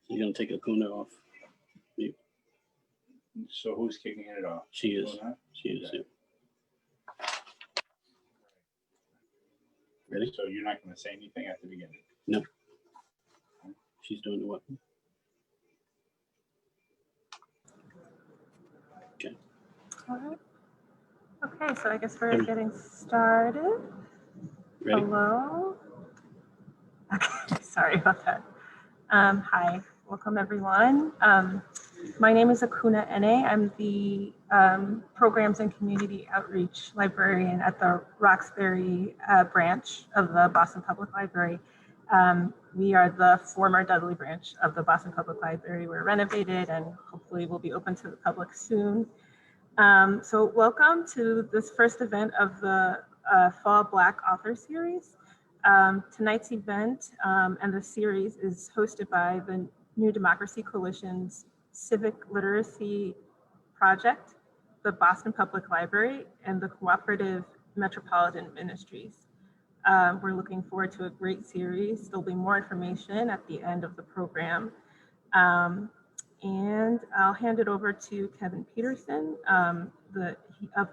You're gonna take Akuna off. Mute. So who's kicking it off? She is. She is. Okay. Yeah. Ready? So you're not going to say anything at the beginning? No. She's doing the what? Okay. All right. Okay, so I guess we're getting started. Ready? Hello. Okay, sorry about that. Hi, welcome everyone. My name is Akuna Ene. I'm the Programs and Community Outreach Librarian at the Roxbury branch of the Boston Public Library. We are the former Dudley branch of the Boston Public Library. We're renovated and hopefully will be open to the public soon. So welcome to this first event of the Fall Black Author Series. Tonight's event and the series is hosted by the New Democracy Coalition's Civic Literacy Project, the Boston Public Library, and the Cooperative Metropolitan Ministries. We're looking forward to a great series. There'll be more information at the end of the program. And I'll hand it over to Kevin Peterson of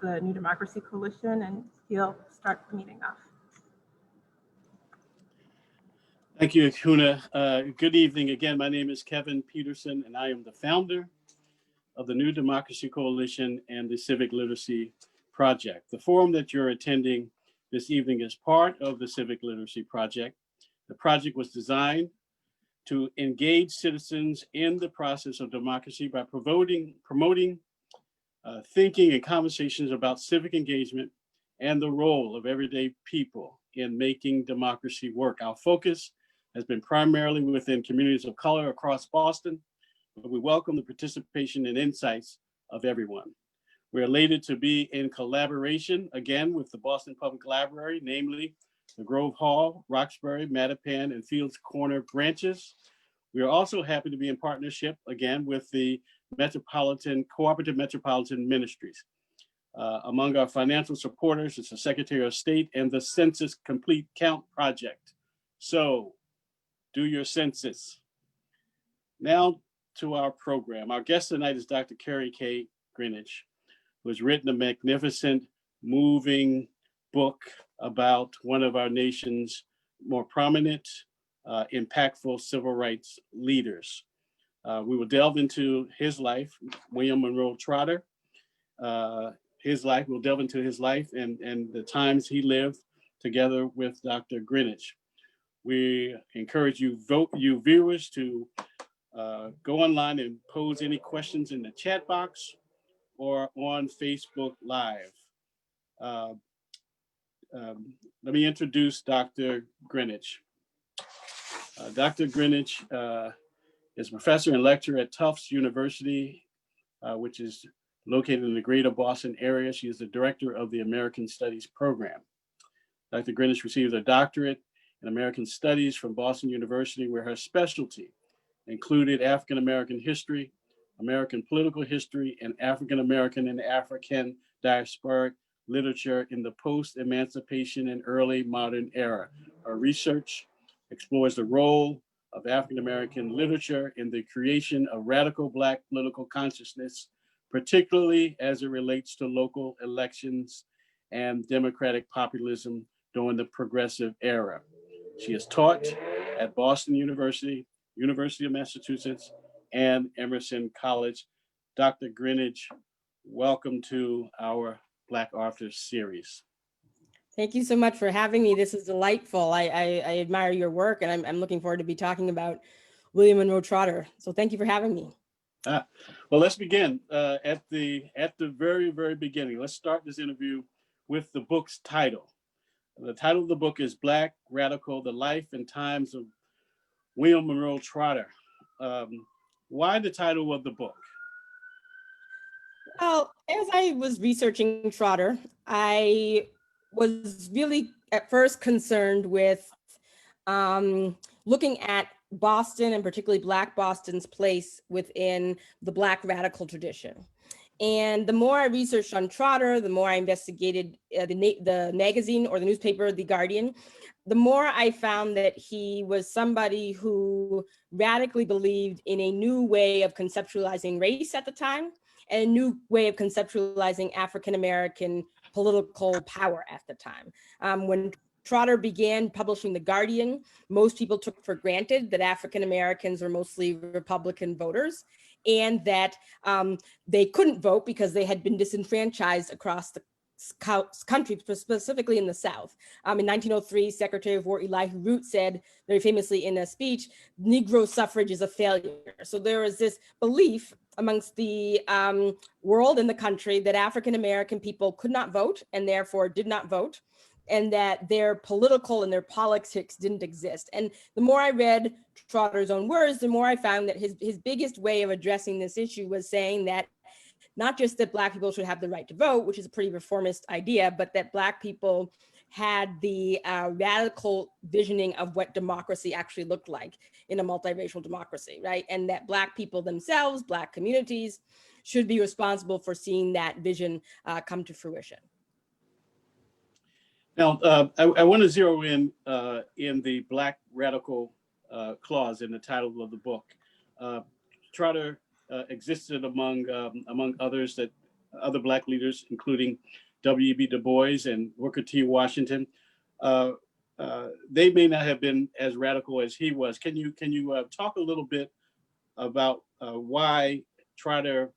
the New Democracy Coalition, and he'll start the meeting off. Thank you, Akuna. Good evening again. My name is Kevin Peterson, and I am the founder of the New Democracy Coalition and the Civic Literacy Project. The forum that you're attending this evening is part of the Civic Literacy Project. The project was designed to engage citizens in the process of democracy by promoting thinking and conversations about civic engagement and the role of everyday people in making democracy work. Our focus has been primarily within communities of color across Boston, but we welcome the participation and insights of everyone. We're elated to be in collaboration again with the Boston Public Library, namely the Grove Hall, Roxbury, Mattapan, and Fields Corner branches. We are also happy to be in partnership again with the Cooperative Metropolitan Ministries. Among our financial supporters is the Secretary of State and the Census Complete Count Project. So, do your census. Now to our program. Our guest tonight is Dr. Kerri K. Greenidge, who has written a magnificent, moving book about one of our nation's more prominent, impactful civil rights leaders. We will delve into his life, William Monroe Trotter. We'll delve into his life and the times he lived together with Dr. Greenidge. We encourage you viewers to go online and pose any questions in the chat box or on Facebook Live. Let me introduce Dr. Greenidge. Dr. Greenidge is a professor and lecturer at Tufts University, which is located in the greater Boston area. She is the director of the American Studies program. Dr. Greenidge received a doctorate in American Studies from Boston University, where her specialty included African American history, American political history, and African American and African diasporic literature in the post-emancipation and early modern era. Her research explores the role of African American literature in the creation of radical Black political consciousness, particularly as it relates to local elections and democratic populism during the progressive era. She has taught at Boston University, University of Massachusetts, and Emerson College. Dr. Greenidge, welcome to our Black Authors series. Thank you so much for having me. This is delightful. I admire your work, and I'm looking forward to be talking about William Monroe Trotter. So thank you for having me. Well, let's begin at the very, very beginning. Let's start this interview with the book's title. The title of the book is Black Radical, The Life and Times of William Monroe Trotter. Why the title of the book? Well, as I was researching Trotter, I was really at first concerned with looking at Boston, and particularly Black Boston's place within the Black radical tradition. And the more I researched on Trotter, the more I investigated the magazine or the newspaper, The Guardian, the more I found that he was somebody who radically believed in a new way of conceptualizing race at the time, and a new way of conceptualizing African-American political power at the time. When Trotter began publishing The Guardian, most people took for granted that African-Americans were mostly Republican voters, and that they couldn't vote because they had been disenfranchised across the country, specifically in the South. In 1903, Secretary of War Eli Root said very famously in a speech, Negro suffrage is a failure. So there was this belief amongst the world and the country that African-American people could not vote and therefore did not vote, and that their political and their politics didn't exist. And the more I read Trotter's own words, the more I found that his biggest way of addressing this issue was saying that not just that Black people should have the right to vote, which is a pretty reformist idea, but that Black people had the radical visioning of what democracy actually looked like in a multiracial democracy, right? And that Black people themselves, Black communities, should be responsible for seeing that vision come to fruition. Now, I want to zero in the Black radical clause in the title of the book. Trotter existed among others, that other Black leaders, including W.E.B. Du Bois and Booker T. Washington. They may not have been as radical as he was. Can you talk a little bit about why Trotter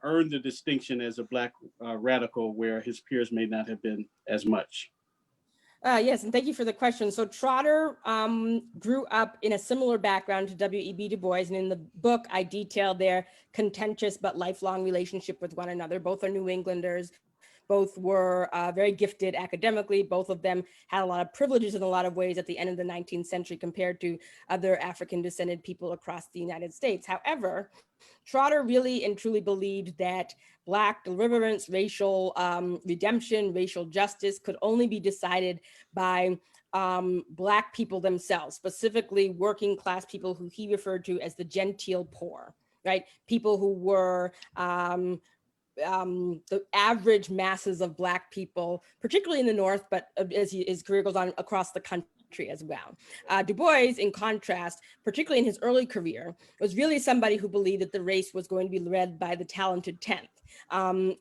earned the distinction as a Black radical, where his peers may not have been as much? Yes, and thank you for the question. So Trotter grew up in a similar background to W.E.B. Du Bois, and in the book, I detail their contentious but lifelong relationship with one another. Both are New Englanders. Both were very gifted academically. Both of them had a lot of privileges in a lot of ways at the end of the 19th century compared to other African descended people across the United States. However, Trotter really and truly believed that Black deliverance, racial redemption, racial justice could only be decided by Black people themselves, specifically working class people who he referred to as the genteel poor, right? People who were the average masses of Black people, particularly in the North, but as his career goes on across the country as well. Du Bois, in contrast, particularly in his early career, was really somebody who believed that the race was going to be led by the talented 10th.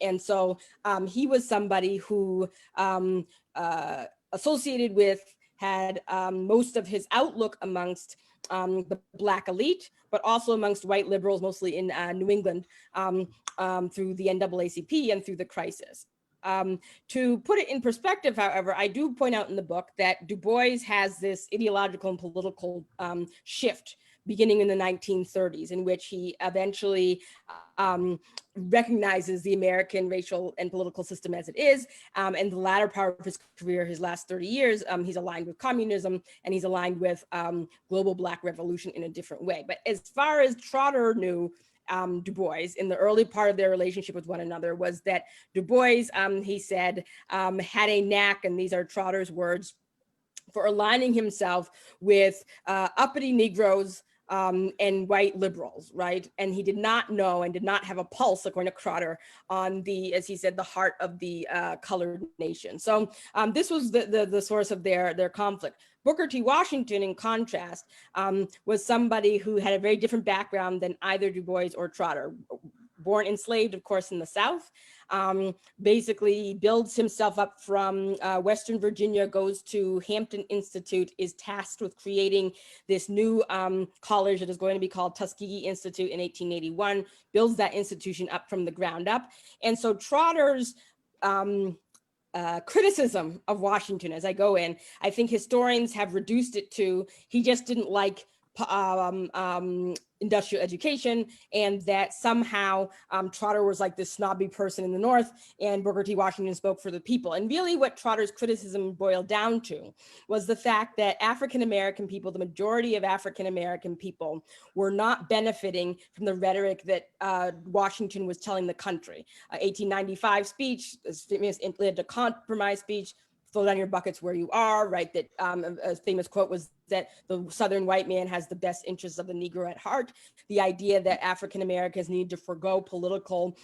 And so he was somebody who associated with, had most of his outlook amongst the Black elite, but also amongst white liberals, mostly in New England, through the NAACP and through the crisis. To put it in perspective, however, I do point out in the book that Du Bois has this ideological and political shift beginning in the 1930s, in which he eventually recognizes the American racial and political system as it is. And the latter part of his career, his last 30 years, he's aligned with communism, and he's aligned with global Black revolution in a different way. But as far as Trotter knew, Du Bois, in the early part of their relationship with one another, was that Du Bois, he said, had a knack, and these are Trotter's words, for aligning himself with uppity Negroes and white liberals, right? And he did not know and did not have a pulse, according to Trotter, on the, as he said, the heart of the colored nation. So this was the source of their conflict. Booker T. Washington, in contrast, was somebody who had a very different background than either Du Bois or Trotter. Born enslaved, of course, in the South, basically builds himself up from Western Virginia, goes to Hampton Institute, is tasked with creating this new college that is going to be called Tuskegee Institute in 1881, builds that institution up from the ground up. And so Trotter's criticism of Washington, as I go in, I think historians have reduced it to, he just didn't like industrial education, and that somehow Trotter was like this snobby person in the North, and Booker T. Washington spoke for the people. And really what Trotter's criticism boiled down to was the fact that African-American people, the majority of African-American people, were not benefiting from the rhetoric that Washington was telling the country. 1895 speech, famous led to compromise speech, throw down your buckets where you are, right? That a famous quote was that the Southern white man has the best interests of the Negro at heart. The idea that African Americans need to forego political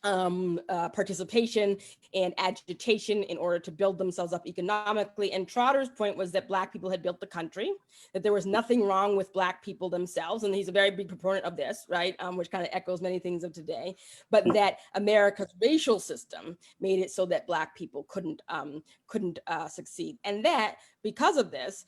participation and agitation in order to build themselves up economically. And Trotter's point was that Black people had built the country, that there was nothing wrong with Black people themselves. And he's a very big proponent of this, right? Which kind of echoes many things of today, but that America's racial system made it so that Black people couldn't succeed. And that because of this,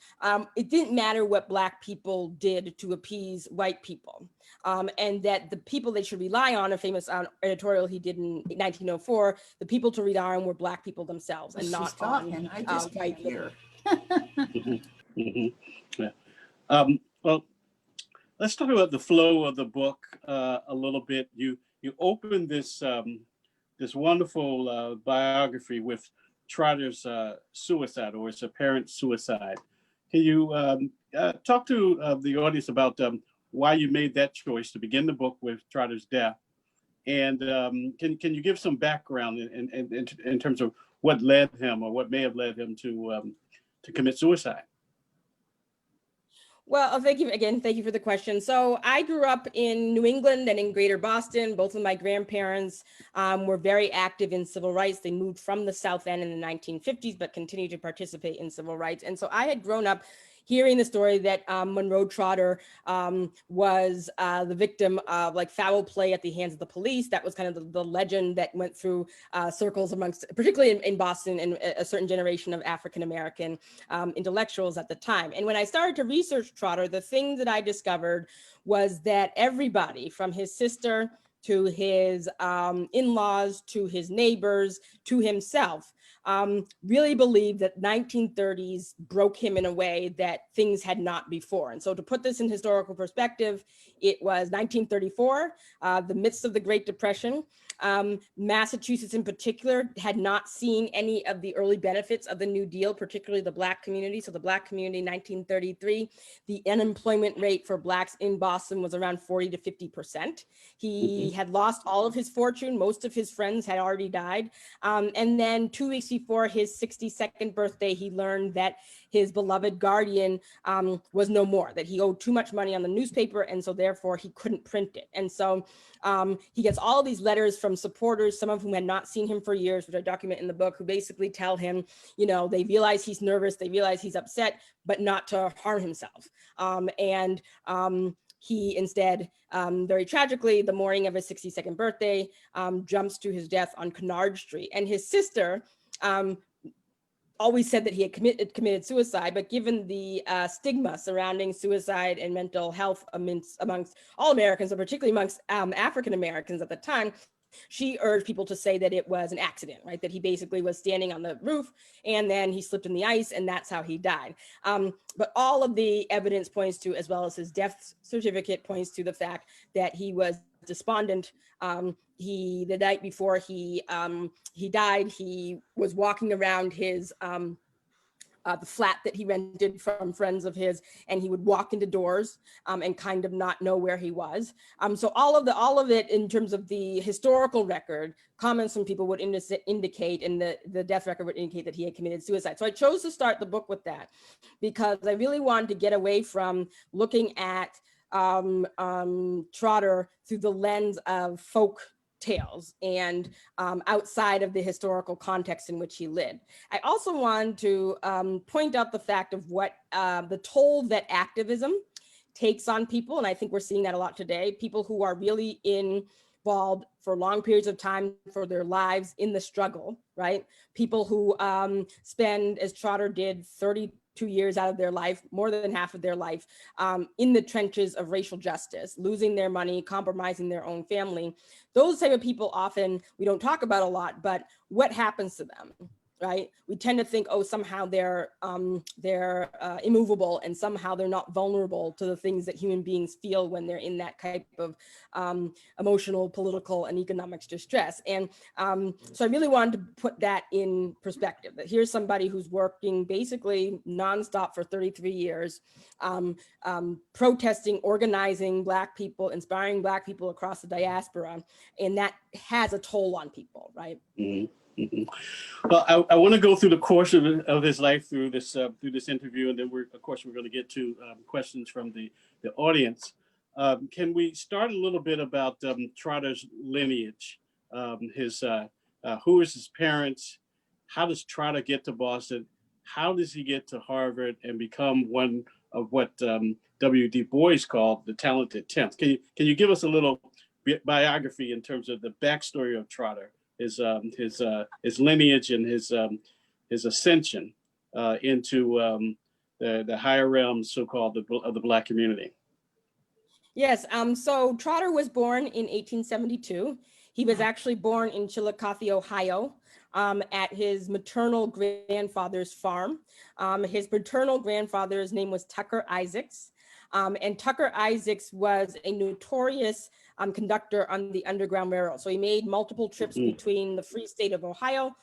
it didn't matter what Black people did to appease white people. And that the people they should rely on, a famous editorial he did in 1904, the people to rely on were Black people themselves and not on white people. Yeah. Well, let's talk about the flow of the book a little bit. You opened this this wonderful biography with Trotter's suicide, or his apparent suicide. Can you talk to the audience about why you made that choice to begin the book with Trotter's death? And can you give some background in terms of what led him, or what may have led him to commit suicide? Well, thank you again. Thank you for the question. So I grew up in New England and in Greater Boston. Both of my grandparents were very active in civil rights. They moved from the South End in the 1950s, but continued to participate in civil rights. And so I had grown up hearing the story that Monroe Trotter was the victim of like foul play at the hands of the police. That was kind of the legend that went through circles amongst, particularly in Boston, and a certain generation of African-American intellectuals at the time. And when I started to research Trotter, the thing that I discovered was that everybody from his sister to his in-laws, to his neighbors, to himself, really believed that 1930s broke him in a way that things had not before. And so to put this in historical perspective, it was 1934, the midst of the Great Depression. Massachusetts in particular had not seen any of the early benefits of the New Deal, particularly the Black community. So the Black community in 1933, the unemployment rate for Blacks in Boston was around 40 to 50%. He had lost all of his fortune. Most of his friends had already died. And then 2 weeks before his 62nd birthday, he learned that his beloved Guardian was no more, that he owed too much money on the newspaper, and so therefore he couldn't print it. And so he gets all these letters from supporters, some of whom had not seen him for years, which I document in the book, who basically tell him, you know, they realize he's nervous, they realize he's upset, but not to harm himself. He instead, very tragically, the morning of his 62nd birthday, jumps to his death on Kennard Street. And his sister always said that he had committed suicide, but given the stigma surrounding suicide and mental health amongst all Americans, and particularly amongst African Americans at the time, she urged people to say that it was an accident, right? That he basically was standing on the roof and then he slipped in the ice and that's how he died. But all of the evidence points to, as well as his death certificate points to the fact that he was despondent. The night before he died, he was walking around his the flat that he rented from friends of his, and he would walk into doors and kind of not know where he was. So all of it in terms of the historical record, comments from people would indicate, and the death record would indicate that he had committed suicide. So I chose to start the book with that because I really wanted to get away from looking at Trotter through the lens of folk tales and outside of the historical context in which he lived. I also wanted to point out the fact of what the toll that activism takes on people, and I think we're seeing that a lot today, people who are really involved for long periods of time for their lives in the struggle, right? People who spend, as Trotter did, 32 years out of their life, more than half of their life, in the trenches of racial justice, losing their money, compromising their own family. Those type of people often we don't talk about a lot, but what happens to them, right? We tend to think, oh, somehow they're immovable and somehow they're not vulnerable to the things that human beings feel when they're in that type of emotional, political, and economic distress. And so I really wanted to put that in perspective, that here's somebody who's working basically nonstop for 33 years, protesting, organizing Black people, inspiring Black people across the diaspora, and that has a toll on people, right? Mm-hmm. Well, I want to go through the course of his life through this interview, and then we're going to get to questions from the audience. Can we start a little bit about Trotter's lineage? who is his parents, how does Trotter get to Boston, how does he get to Harvard and become one of what W.D. Bois called the talented 10th. Can you give us a little biography in terms of the backstory of Trotter, his lineage and his ascension into the higher realms, so-called, of the Black community? Yes, so Trotter was born in 1872. He was actually born in Chillicothe, Ohio, at his maternal grandfather's farm. His maternal grandfather's name was Tucker Isaacs. And Tucker Isaacs was a notorious conductor on the Underground Railroad. So he made multiple trips between the free state of Ohio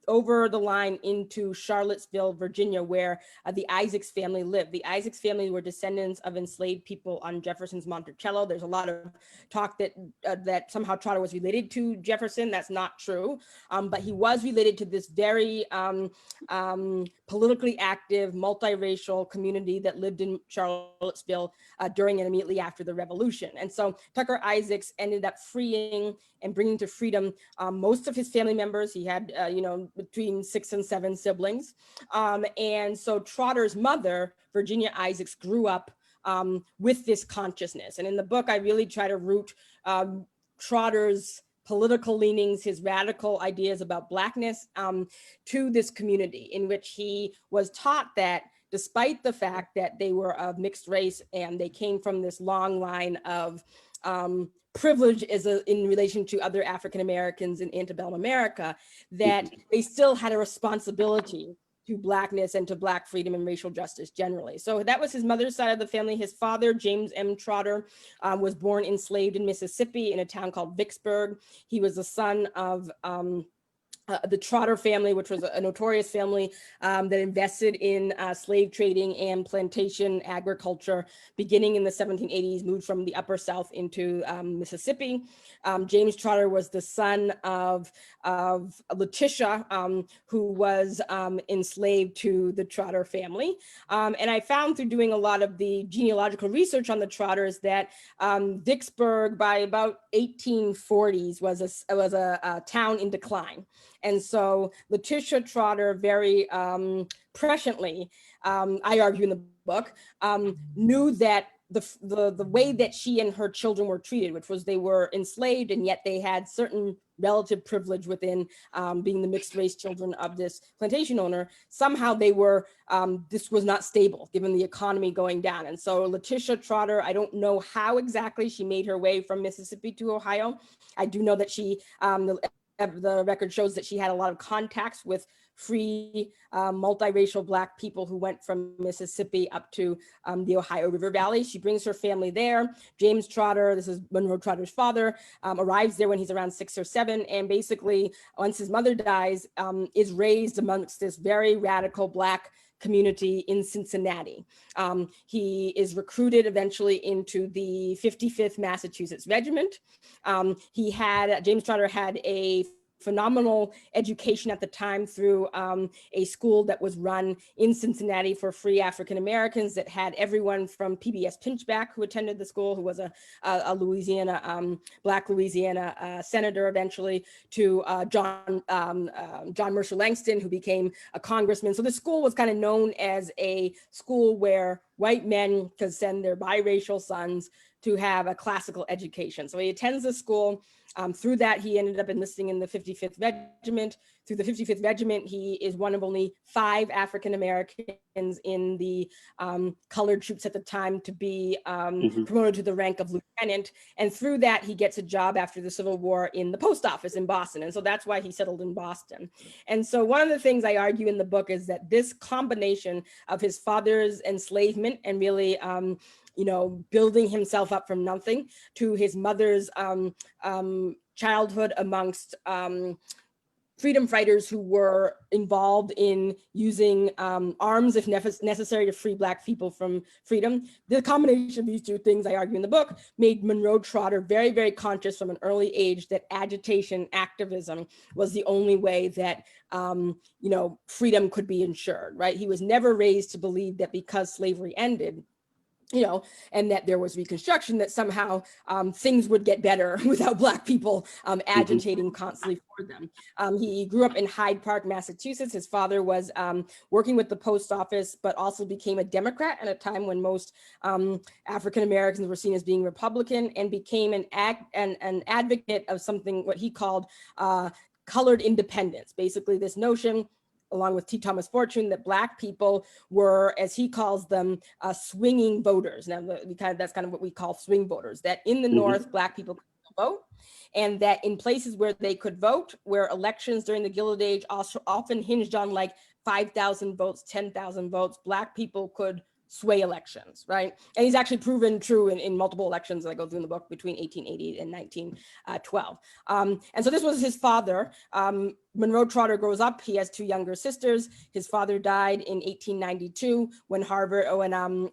over the line into Charlottesville, Virginia, where the Isaacs family lived. The Isaacs family were descendants of enslaved people on Jefferson's Monticello. There's a lot of talk that that somehow Trotter was related to Jefferson. That's not true, but he was related to this very politically active, multiracial community that lived in Charlottesville during and immediately after the Revolution. And so Tucker Isaacs ended up freeing and bringing to freedom most of his family members. He had, between 6 and 7 siblings. And so Trotter's mother, Virginia Isaacs, grew up with this consciousness. And in the book, I really try to root Trotter's political leanings, his radical ideas about Blackness to this community, in which he was taught that despite the fact that they were of mixed race and they came from this long line of privilege in relation to other African Americans in antebellum America, that they still had a responsibility to Blackness and to Black freedom and racial justice generally. So that was his mother's side of the family. His father, James M. Trotter, was born enslaved in Mississippi in a town called Vicksburg. He was the son of the Trotter family, which was a notorious family that invested in slave trading and plantation agriculture beginning in the 1780s, moved from the upper South into Mississippi. James Trotter was the son of Letitia, who was enslaved to the Trotter family. And I found through doing a lot of the genealogical research on the Trotters that Vicksburg by about 1840s was a town in decline. And so Letitia Trotter very presciently, I argue in the book, knew that the way that she and her children were treated, which was they were enslaved and yet they had certain relative privilege within being the mixed race children of this plantation owner, somehow they were, this was not stable given the economy going down. And so Letitia Trotter, I don't know how exactly she made her way from Mississippi to Ohio. I do know that she, the record shows that she had a lot of contacts with free multiracial Black people who went from Mississippi up to the Ohio River Valley. She brings her family there. James Trotter, this is Monroe Trotter's father, arrives there when he's around 6 or 7, and basically once his mother dies, is raised amongst this very radical Black community in Cincinnati. He is recruited eventually into the 55th Massachusetts Regiment. James Trotter had a phenomenal education at the time through a school that was run in Cincinnati for free African Americans that had everyone from P.B.S. Pinchback, who attended the school, who was a Louisiana, Black Louisiana senator eventually, to John Mercer Langston, who became a congressman. So the school was kind of known as a school where white men could send their biracial sons to have a classical education. So he attends the school. Through that, he ended up enlisting in the 55th Regiment. Through the 55th Regiment, he is one of only 5 African Americans in the colored troops at the time to be promoted to the rank of lieutenant. And through that, he gets a job after the Civil War in the post office in Boston. And so that's why he settled in Boston. And so one of the things I argue in the book is that this combination of his father's enslavement and really building himself up from nothing, to his mother's childhood amongst freedom fighters who were involved in using arms if necessary to free Black people from freedom. The combination of these two things, I argue in the book, made Monroe Trotter very, very conscious from an early age that agitation, activism was the only way that freedom could be ensured, right? He was never raised to believe that because slavery ended, and that there was Reconstruction, that somehow things would get better without Black people agitating constantly for them. He grew up in Hyde Park, Massachusetts. His father was working with the post office, but also became a Democrat at a time when most African Americans were seen as being Republican, and became an advocate of something, what he called colored independence. Basically, this notion, along with T. Thomas Fortune, that Black people were, as he calls them, swinging voters. Now, that's kind of what we call swing voters, that in the North, Black people could vote, and that in places where they could vote, where elections during the Gilded Age also often hinged on like 5,000 votes, 10,000 votes, Black people could sway elections, right? And he's actually proven true in multiple elections that I go through in the book between 1880 and 1912. And so this was his father. Monroe Trotter grows up. He has two younger sisters. His father died in 1892 when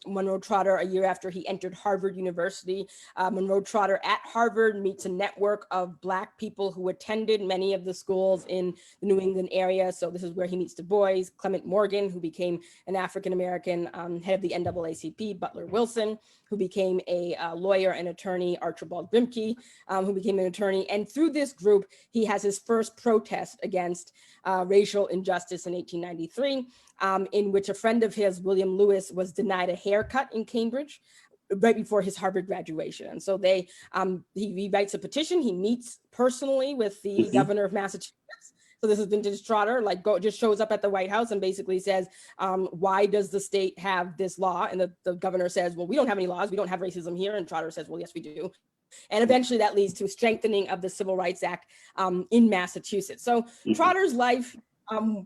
Monroe Trotter, a year after he entered Harvard University. Monroe Trotter at Harvard meets a network of Black people who attended many of the schools in the New England area. So this is where he meets Du Bois, Clement Morgan, who became an African-American head of the NAACP, Butler Wilson, who became a lawyer and attorney, Archibald Grimke, who became an attorney. And through this group, he has his first protest against racial injustice in 1893, in which a friend of his, William Lewis, was denied a haircut in Cambridge right before his Harvard graduation. And so he writes a petition. He meets personally with the governor of Massachusetts. So this is vintage Trotter, just shows up at the White House and basically says, why does the state have this law? And the governor says, well, we don't have any laws. We don't have racism here. And Trotter says, well, yes, we do. And eventually that leads to a strengthening of the Civil Rights Act in Massachusetts. So Trotter's life,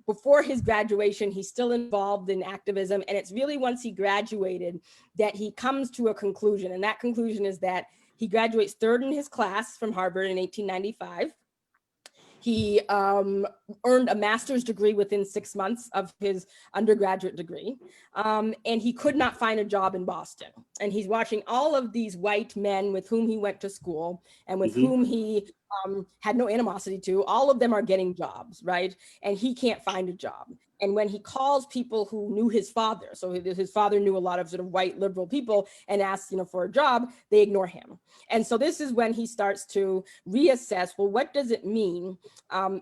before his graduation, he's still involved in activism. And it's really once he graduated that he comes to a conclusion. And that conclusion is that he graduates third in his class from Harvard in 1895. He earned a master's degree within 6 months of his undergraduate degree, and he could not find a job in Boston. And he's watching all of these white men with whom he went to school and with whom he had no animosity to. All of them are getting jobs, right? And he can't find a job. And when he calls people who knew his father, so his father knew a lot of sort of white liberal people, and asks, for a job, they ignore him. And so this is when he starts to reassess, well, what does it mean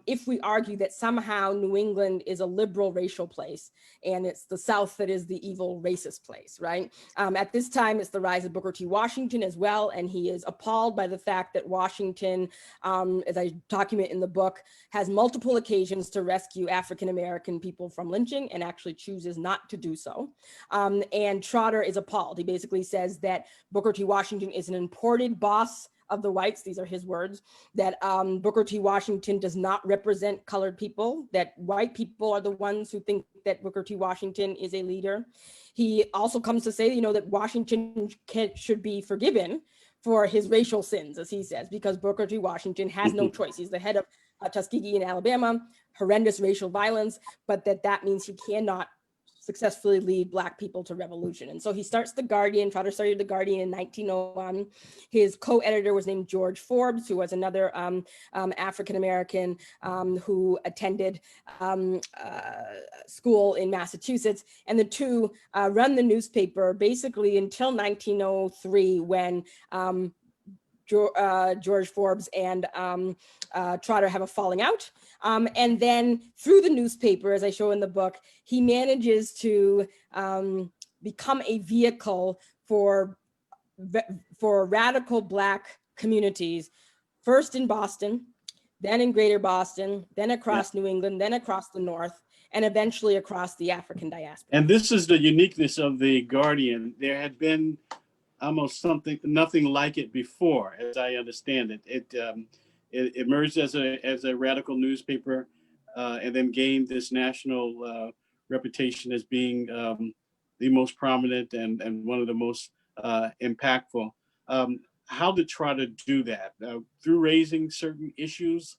if we argue that somehow New England is a liberal racial place and it's the South that is the evil racist place, right? At this time, it's the rise of Booker T. Washington as well. And he is appalled by the fact that Washington, as I document in the book, has multiple occasions to rescue African-American people from lynching and actually chooses not to do so. And Trotter is appalled. He basically says that Booker T. Washington is an imported boss of the whites, these are his words, that Booker T. Washington does not represent colored people, that white people are the ones who think that Booker T. Washington is a leader. He also comes to say, that Washington should be forgiven for his racial sins, as he says, because Booker T. Washington has no choice. He's the head of Tuskegee in Alabama, horrendous racial violence, but that means he cannot successfully lead Black people to revolution. And so he starts The Guardian. Trotter started The Guardian in 1901. His co-editor was named George Forbes, who was another African-American who attended school in Massachusetts. And the two run the newspaper basically until 1903, when George Forbes and Trotter have a falling out. And then through the newspaper, as I show in the book, he manages to become a vehicle for radical Black communities, first in Boston, then in Greater Boston, then across New England, then across the North, and eventually across the African diaspora. And this is the uniqueness of The Guardian. There had been almost nothing like it before, as I understand it. It emerged as a radical newspaper, and then gained this national reputation as being the most prominent and one of the most impactful. How did Trotter do that? Through raising certain issues,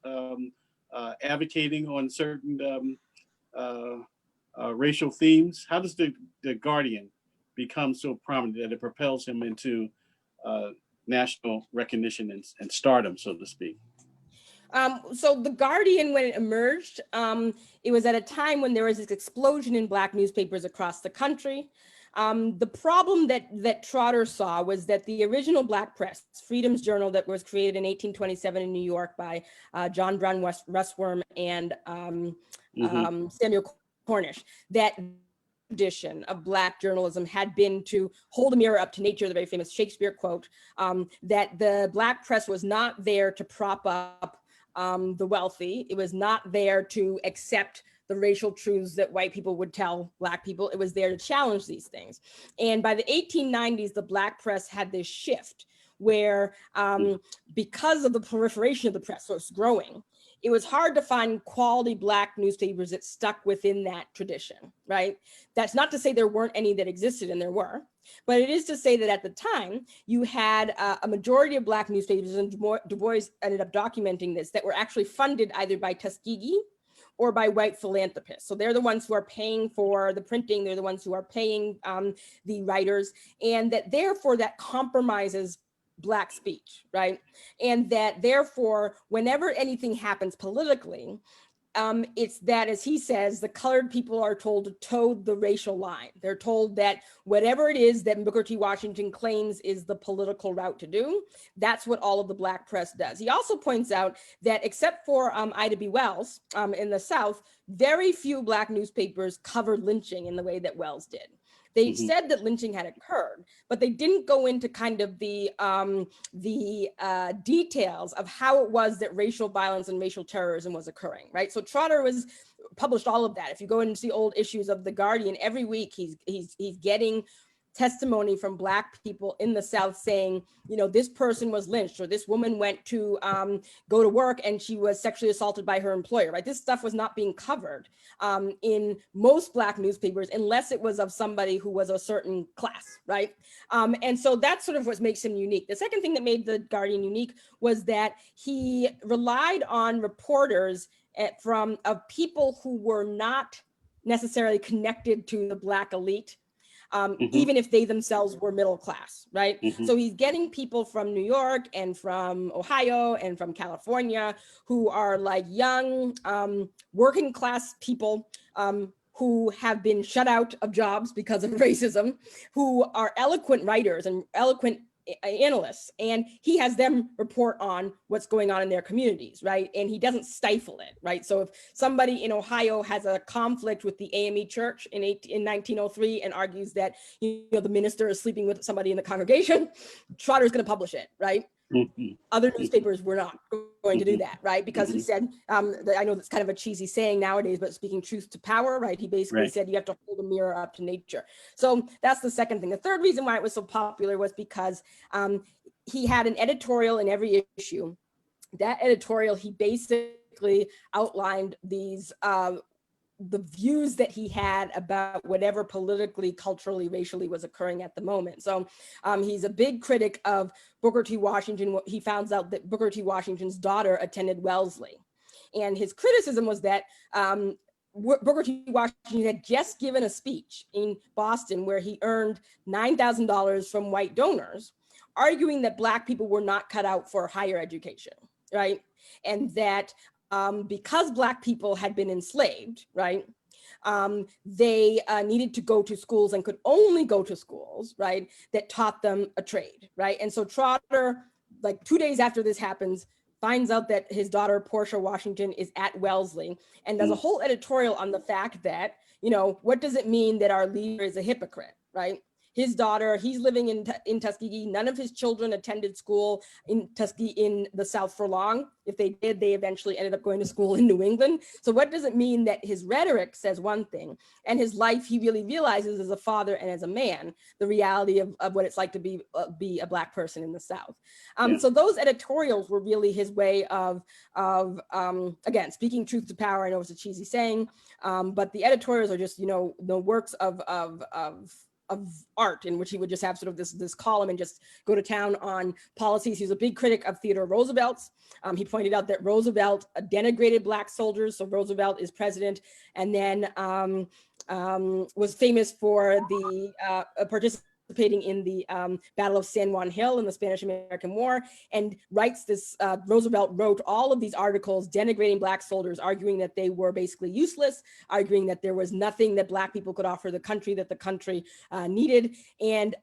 advocating on certain racial themes? How does the Guardian become so prominent that it propels him into national recognition and stardom, so to speak? So The Guardian, when it emerged, it was at a time when there was this explosion in Black newspapers across the country. The problem that Trotter saw was that the original Black press, Freedom's Journal, that was created in 1827 in New York by John Brown Russwurm and Samuel Cornish, that tradition of Black journalism had been to hold a mirror up to nature, the very famous Shakespeare quote, that the Black press was not there to prop up the wealthy. It was not there to accept the racial truths that white people would tell Black people. It was there to challenge these things. And by the 1890s, the Black press had this shift where because of the proliferation of the press, so it's growing, it was hard to find quality Black newspapers that stuck within that tradition, right? That's not to say there weren't any that existed, and there were, but it is to say that at the time, you had a majority of Black newspapers, and Du Bois ended up documenting this, that were actually funded either by Tuskegee or by white philanthropists. So they're the ones who are paying for the printing, they're the ones who are paying the writers, and that therefore that compromises Black speech, right? And that therefore, whenever anything happens politically, it's that, as he says, the colored people are told to toe the racial line. They're told that whatever it is that Booker T. Washington claims is the political route to do, that's what all of the Black press does. He also points out that except for Ida B. Wells in the South, very few Black newspapers covered lynching in the way that Wells did. They said that lynching had occurred, but they didn't go into kind of the details of how it was that racial violence and racial terrorism was occurring, right? So Trotter published all of that. If you go and see old issues of The Guardian, every week he's getting testimony from Black people in the South saying, you know, this person was lynched, or this woman went to go to work and she was sexually assaulted by her employer, right? This stuff was not being covered in most Black newspapers unless it was of somebody who was a certain class, right? And so that's sort of what makes him unique. The second thing that made The Guardian unique was that he relied on reporters of people who were not necessarily connected to the Black elite, even if they themselves were middle class, right? So he's getting people from New York and from Ohio and from California who are like young working class people who have been shut out of jobs because of racism, who are eloquent writers and eloquent analysts, and he has them report on what's going on in their communities, right? And he doesn't stifle it, right? So if somebody in Ohio has a conflict with the AME church in 1903 and argues that, you know, the minister is sleeping with somebody in the congregation, Trotter's going to publish it, right? Other newspapers were not going to do that, right? Because he said, I know that's kind of a cheesy saying nowadays, but speaking truth to power, right? He basically said you have to hold a mirror up to nature. So that's the second thing. The third reason why it was so popular was because he had an editorial in every issue. That editorial, he basically outlined these the views that he had about whatever politically, culturally, racially was occurring at the moment. So he's a big critic of Booker T. Washington. He found out that Booker T. Washington's daughter attended Wellesley. And his criticism was that Booker T. Washington had just given a speech in Boston where he earned $9,000 from white donors, arguing that Black people were not cut out for higher education, right? And that because Black people had been enslaved, right, they needed to go to schools and could only go to schools, right, that taught them a trade, right? And so Trotter, like 2 days after this happens, finds out that his daughter, Portia Washington, is at Wellesley and does a whole editorial on the fact that, you know, what does it mean that our leader is a hypocrite, right? His daughter, he's living in Tuskegee. None of his children attended school in Tuskegee in the South for long. If they did, they eventually ended up going to school in New England. So what does it mean that his rhetoric says one thing and his life, he really realizes as a father and as a man, the reality of what it's like to be a Black person in the South. So those editorials were really his way of again, speaking truth to power. I know it's a cheesy saying, but the editorials are just, you know, the works of art, in which he would just have sort of this column and just go to town on policies. He was a big critic of Theodore Roosevelt's. He pointed out that Roosevelt denigrated Black soldiers. So Roosevelt is president, and then was famous for the participating in the Battle of San Juan Hill in the Spanish-American War, and writes this, Roosevelt wrote all of these articles denigrating Black soldiers, arguing that they were basically useless, arguing that there was nothing that Black people could offer the country that the country needed. And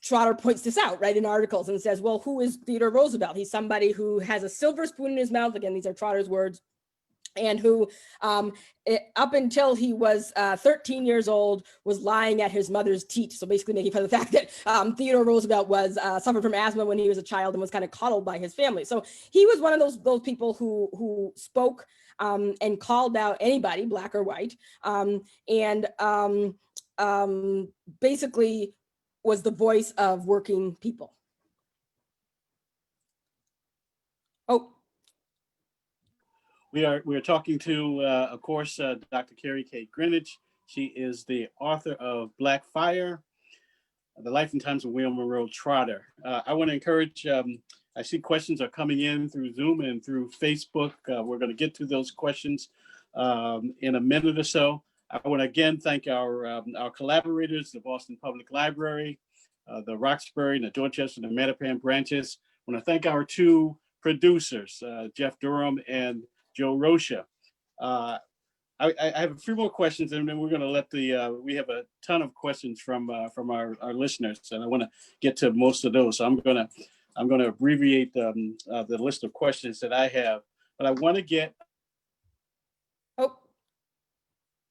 Trotter points this out, right, in articles, and says, well, who is Theodore Roosevelt? He's somebody who has a silver spoon in his mouth. Again, these are Trotter's words. And who, up until he was 13 years old, was lying at his mother's teat. So basically making fun of the fact that Theodore Roosevelt was suffered from asthma when he was a child and was kind of coddled by his family. So he was one of those people who spoke and called out anybody, Black or white, and basically was the voice of working people. Oh. We are talking to, of course, Dr. Kerri K. Greenidge. She is the author of Black Fire, The Life and Times of William Monroe Trotter. I want to encourage, I see questions are coming in through Zoom and through Facebook. We're going to get to those questions in a minute or so. I want to again thank our collaborators, the Boston Public Library, the Roxbury, and the Dorchester, and the Mattapan branches. I want to thank our two producers, Jeff Durham and Joe Rocha. I have a few more questions, and then we're going to let we have a ton of questions from our listeners, and I want to get to most of those. So I'm going to abbreviate the list of questions that I have, but I want to get. Oh,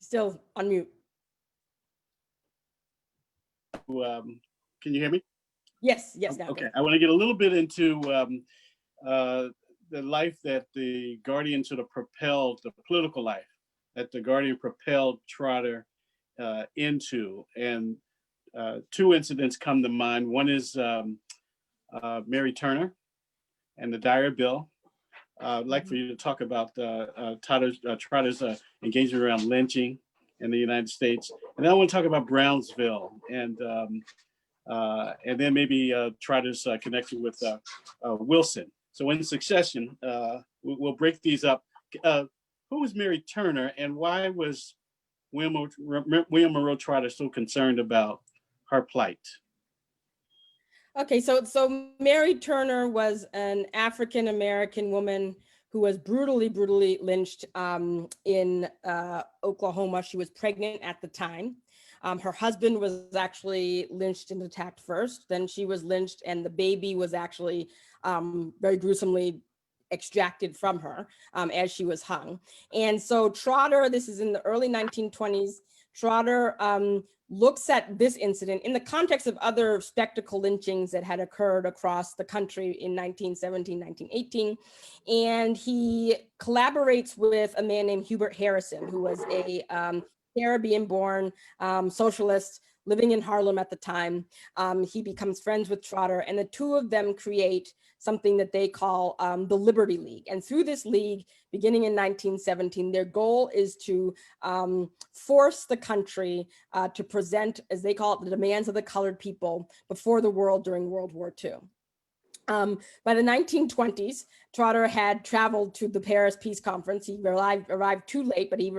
still on mute. Can you hear me? Yes, now. Okay, I want to get a little bit into the life that the Guardian sort of propelled, the political life that the Guardian propelled Trotter into. And two incidents come to mind. One is Mary Turner and the Dyer Bill. I'd like for you to talk about Trotter's engagement around lynching in the United States. And then I want to talk about Brownsville and then maybe Trotter's connection with Wilson. So in succession, we'll break these up. Who was Mary Turner, and why was William Monroe Trotter so concerned about her plight? Okay, so Mary Turner was an African-American woman who was brutally lynched in Oklahoma. She was pregnant at the time. Her husband was actually lynched and attacked first. Then she was lynched, and the baby was actually very gruesomely extracted from her as she was hung. And so Trotter, this is in the early 1920s, Trotter looks at this incident in the context of other spectacle lynchings that had occurred across the country in 1917, 1918. And he collaborates with a man named Hubert Harrison, who was a Caribbean-born socialist living in Harlem at the time. He becomes friends with Trotter, and the two of them create something that they call the Liberty League. And through this league, beginning in 1917, their goal is to force the country to present, as they call it, the demands of the colored people before the world during World War II. By the 1920s, Trotter had traveled to the Paris Peace Conference. He arrived too late, but he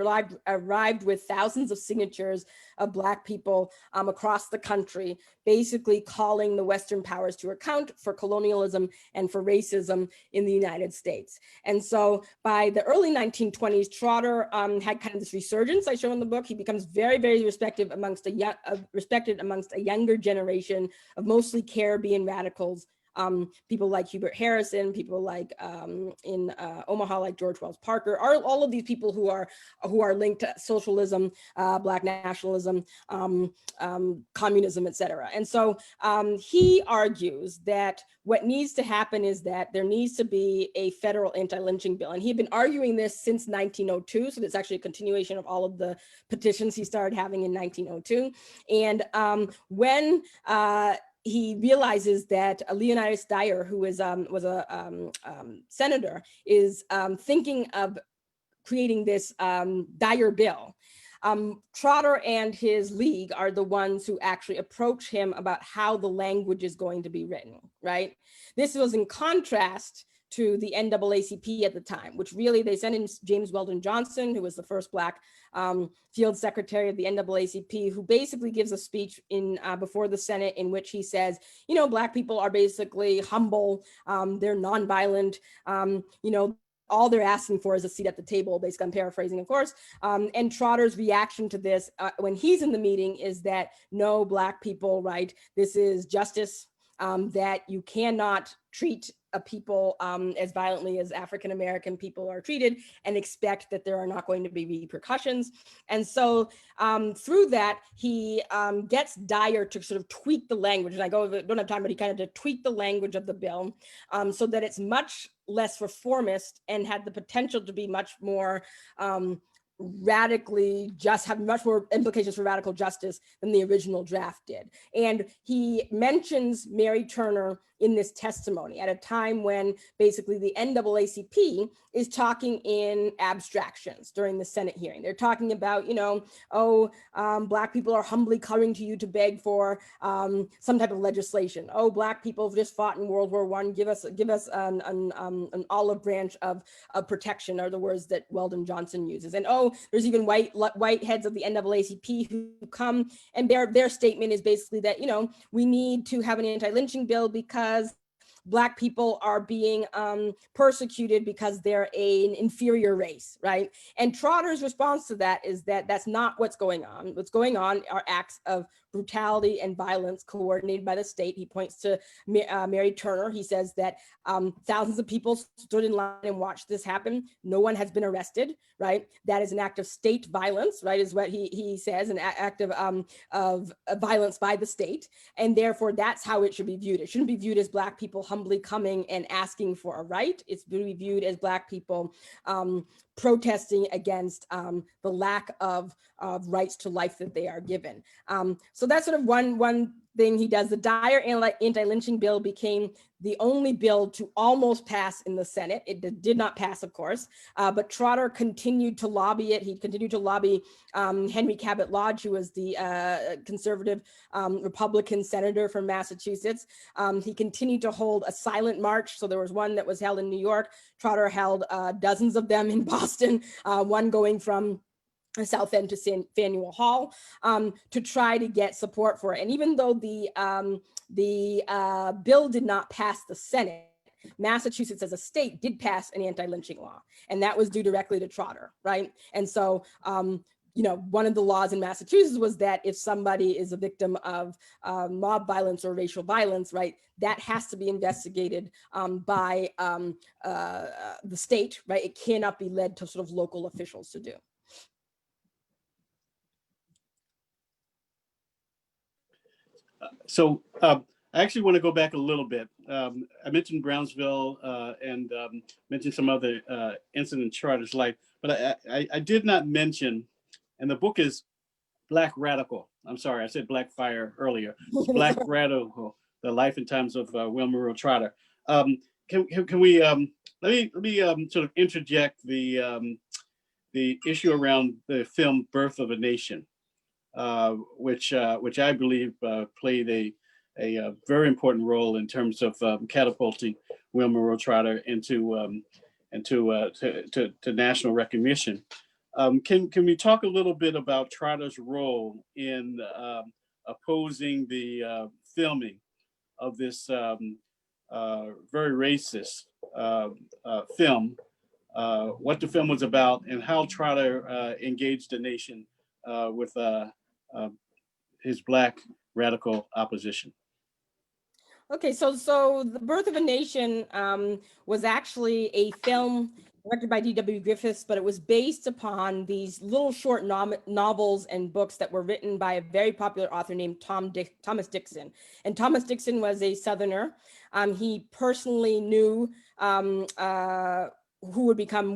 arrived with thousands of signatures of Black people across the country, basically calling the Western powers to account for colonialism and for racism in the United States. And so by the early 1920s, Trotter had kind of this resurgence I show in the book. He becomes very respected amongst a younger generation of mostly Caribbean radicals. People like Hubert Harrison, people like in Omaha, like George Wells Parker, all of these people who are linked to socialism, Black nationalism, communism, etc. And so he argues that what needs to happen is that there needs to be a federal anti-lynching bill. And he had been arguing this since 1902. So it's actually a continuation of all of the petitions he started having in 1902. And when he realizes that Leonidas Dyer, who was a senator, is thinking of creating this Dyer bill. Trotter and his league are the ones who actually approach him about how the language is going to be written, right? This was in contrast to the NAACP at the time, which really they sent in James Weldon Johnson, who was the first Black field secretary of the NAACP, who basically gives a speech in before the Senate in which he says, you know, Black people are basically humble, they're nonviolent, you know, all they're asking for is a seat at the table. Basically, I'm paraphrasing, of course. And Trotter's reaction to this when he's in the meeting is that no, Black people, right? This is justice, that you cannot treat a people as violently as African-American people are treated and expect that there are not going to be repercussions. And so through that, he gets Dyer to sort of tweak the language. And I don't have time, but he kind of to tweak the language of the bill so that it's much less reformist and had the potential to be much more radically just, have much more implications for radical justice than the original draft did. And he mentions Mary Turner in this testimony at a time when basically the NAACP is talking in abstractions during the Senate hearing. They're talking about, you know, oh, Black people are humbly coming to you to beg for some type of legislation. Oh, Black people have just fought in World War I. Give us an olive branch of protection, are the words that Weldon Johnson uses. And oh, there's even white heads of the NAACP who come, and their statement is basically that, you know, we need to have an anti-lynching bill because Black people are being persecuted because they're an inferior race, right? And Trotter's response to that is that that's not what's going on. What's going on are acts of brutality and violence coordinated by the state. He points to Mary Turner. He says that thousands of people stood in line and watched this happen. No one has been arrested, right? That is an act of state violence, right? Is what he says, an act of violence by the state. And therefore that's how it should be viewed. It shouldn't be viewed as Black people humbly coming and asking for a right. It's to be viewed as Black people protesting against the lack of rights to life that they are given. So that's sort of one thing he does. The Dyer anti-lynching bill became the only bill to almost pass in the Senate. It did not pass, of course, but Trotter continued to lobby it. He continued to lobby Henry Cabot Lodge, who was the conservative Republican senator from Massachusetts. He continued to hold a silent march. So there was one that was held in New York. Trotter held dozens of them in Boston, one going from South End to Faneuil Hall to try to get support for it. And even though the bill did not pass the Senate, Massachusetts as a state did pass an anti-lynching law, and that was due directly to Trotter, right? And so, you know, one of the laws in Massachusetts was that if somebody is a victim of mob violence or racial violence, right, that has to be investigated by the state, right? It cannot be led to sort of local officials to do. So I actually want to go back a little bit. I mentioned Brownsville and mentioned some other incident in Trotter's life, but I did not mention, and the book is Black Radical. I'm sorry, I said Black Fire earlier. Black Radical, The Life and Times of Monroe Trotter. Can we, let me sort of interject the issue around the film Birth of a Nation. Which I believe played a very important role in terms of catapulting Monroe Trotter into national recognition. Can we talk a little bit about Trotter's role in opposing the filming of this very racist film, what the film was about, and how Trotter engaged the nation with his Black radical opposition? Okay, so The Birth of a Nation was actually a film directed by D.W. Griffiths, but it was based upon these little short novels and books that were written by a very popular author named Thomas Dixon. And Thomas Dixon was a Southerner. He personally knew who would become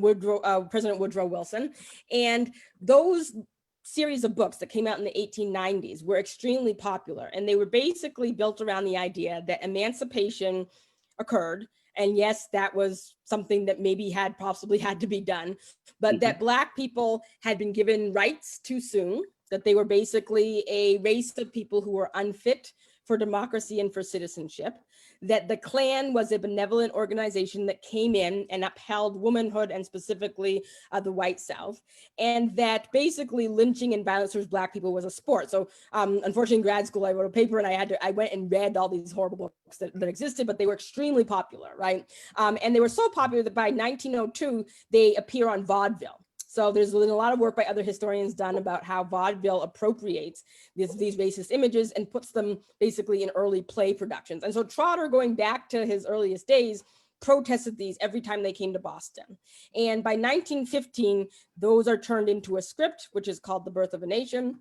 President Woodrow Wilson. And those series of books that came out in the 1890s were extremely popular, and they were basically built around the idea that emancipation occurred, and yes, that was something that maybe had possibly had to be done, but that Black people had been given rights too soon, that they were basically a race of people who were unfit for democracy and for citizenship, that the Klan was a benevolent organization that came in and upheld womanhood and specifically the white South, and that basically lynching and violence towards Black people was a sport. So unfortunately in grad school, I wrote a paper and I went and read all these horrible books that existed, but they were extremely popular, right? And they were so popular that by 1902, they appear on vaudeville. So there's been a lot of work by other historians done about how vaudeville appropriates these racist images and puts them basically in early play productions. And so Trotter, going back to his earliest days, protested these every time they came to Boston. And by 1915, those are turned into a script, which is called The Birth of a Nation.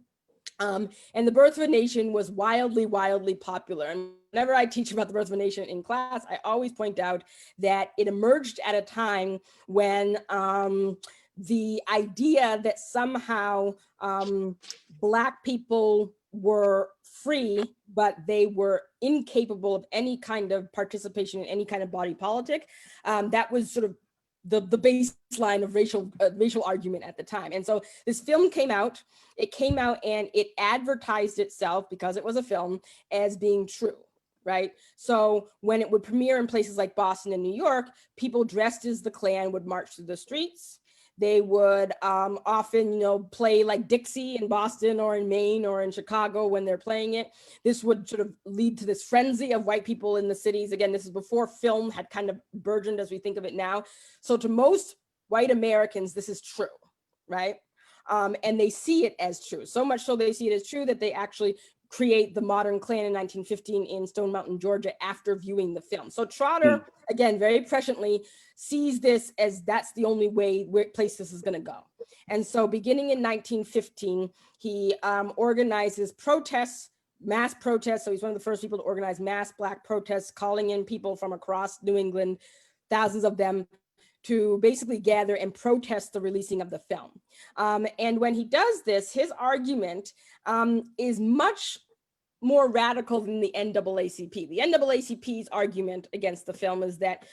And The Birth of a Nation was wildly, wildly popular. And whenever I teach about The Birth of a Nation in class, I always point out that it emerged at a time when the idea that somehow Black people were free, but they were incapable of any kind of participation in any kind of body politic, that was sort of the baseline of racial argument at the time. And so this film came out, and it advertised itself, because it was a film, as being true, right? So when it would premiere in places like Boston and New York, people dressed as the Klan would march through the streets. They would often, play like Dixie in Boston or in Maine or in Chicago when they're playing it. This would sort of lead to this frenzy of white people in the cities. Again, this is before film had kind of burgeoned as we think of it now. So to most white Americans, this is true, right? And they see it as true. So much so they see it as true that they actually create the modern Klan in 1915 in Stone Mountain, Georgia, after viewing the film. So Trotter, again, very presciently, sees this as that's the only place this is going to go. And so beginning in 1915, he organizes protests, mass protests. So he's one of the first people to organize mass Black protests, calling in people from across New England, thousands of them, to basically gather and protest the releasing of the film. And when he does this, his argument is much more radical than the NAACP. The NAACP's argument against the film is that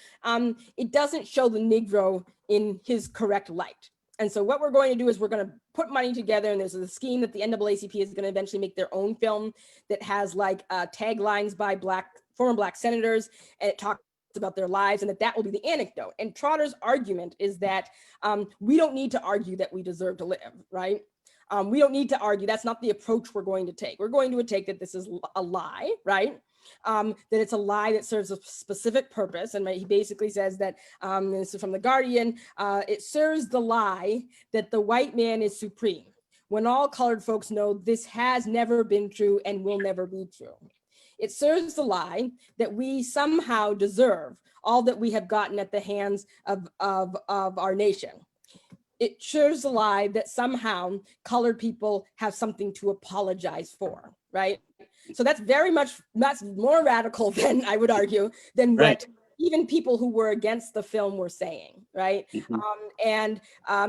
it doesn't show the Negro in his correct light. And so what we're going to do is we're going to put money together, and there's a scheme that the NAACP is going to eventually make their own film that has like taglines by former Black senators, and it talks about their lives, and that will be the anecdote. And Trotter's argument is that we don't need to argue that we deserve to live, right? We don't need to argue. That's not the approach we're going to take. We're going to take that this is a lie, right? That it's a lie that serves a specific purpose. And he basically says that, this is from The Guardian, it serves the lie that the white man is supreme, when all colored folks know this has never been true and will never be true. It serves the lie that we somehow deserve all that we have gotten at the hands of our nation. It serves the lie that somehow colored people have something to apologize for, right? So that's more radical than, I would argue, than what even people who were against the film were saying, right? And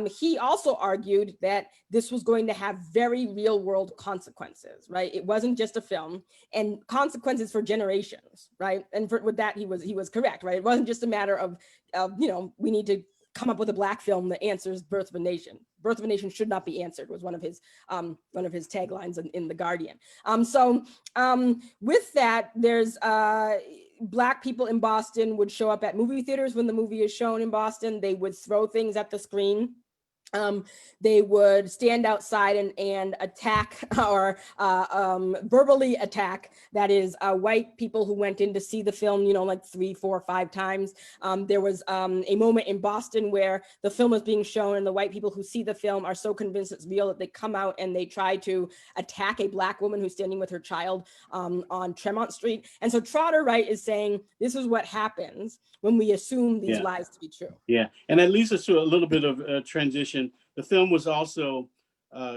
he also argued that this was going to have very real world consequences, right? It wasn't just a film, and consequences for generations, right? And with that, he was correct, right? It wasn't just a matter of we need to come up with a Black film that answers Birth of a Nation. Birth of a Nation should not be answered was one of his taglines in The Guardian. So with that, there's Black people in Boston would show up at movie theaters when the movie is shown in Boston. They would throw things at the screen. They would stand outside and attack or verbally attack, that is, white people who went in to see the film, like 3, 4, 5 times. There was a moment in Boston where the film was being shown, and the white people who see the film are so convinced it's real that they come out and they try to attack a Black woman who's standing with her child on Tremont Street. And so Trotter, right, is saying this is what happens when we assume these lies to be true. Yeah, and that leads us to a little bit of transition. The film was also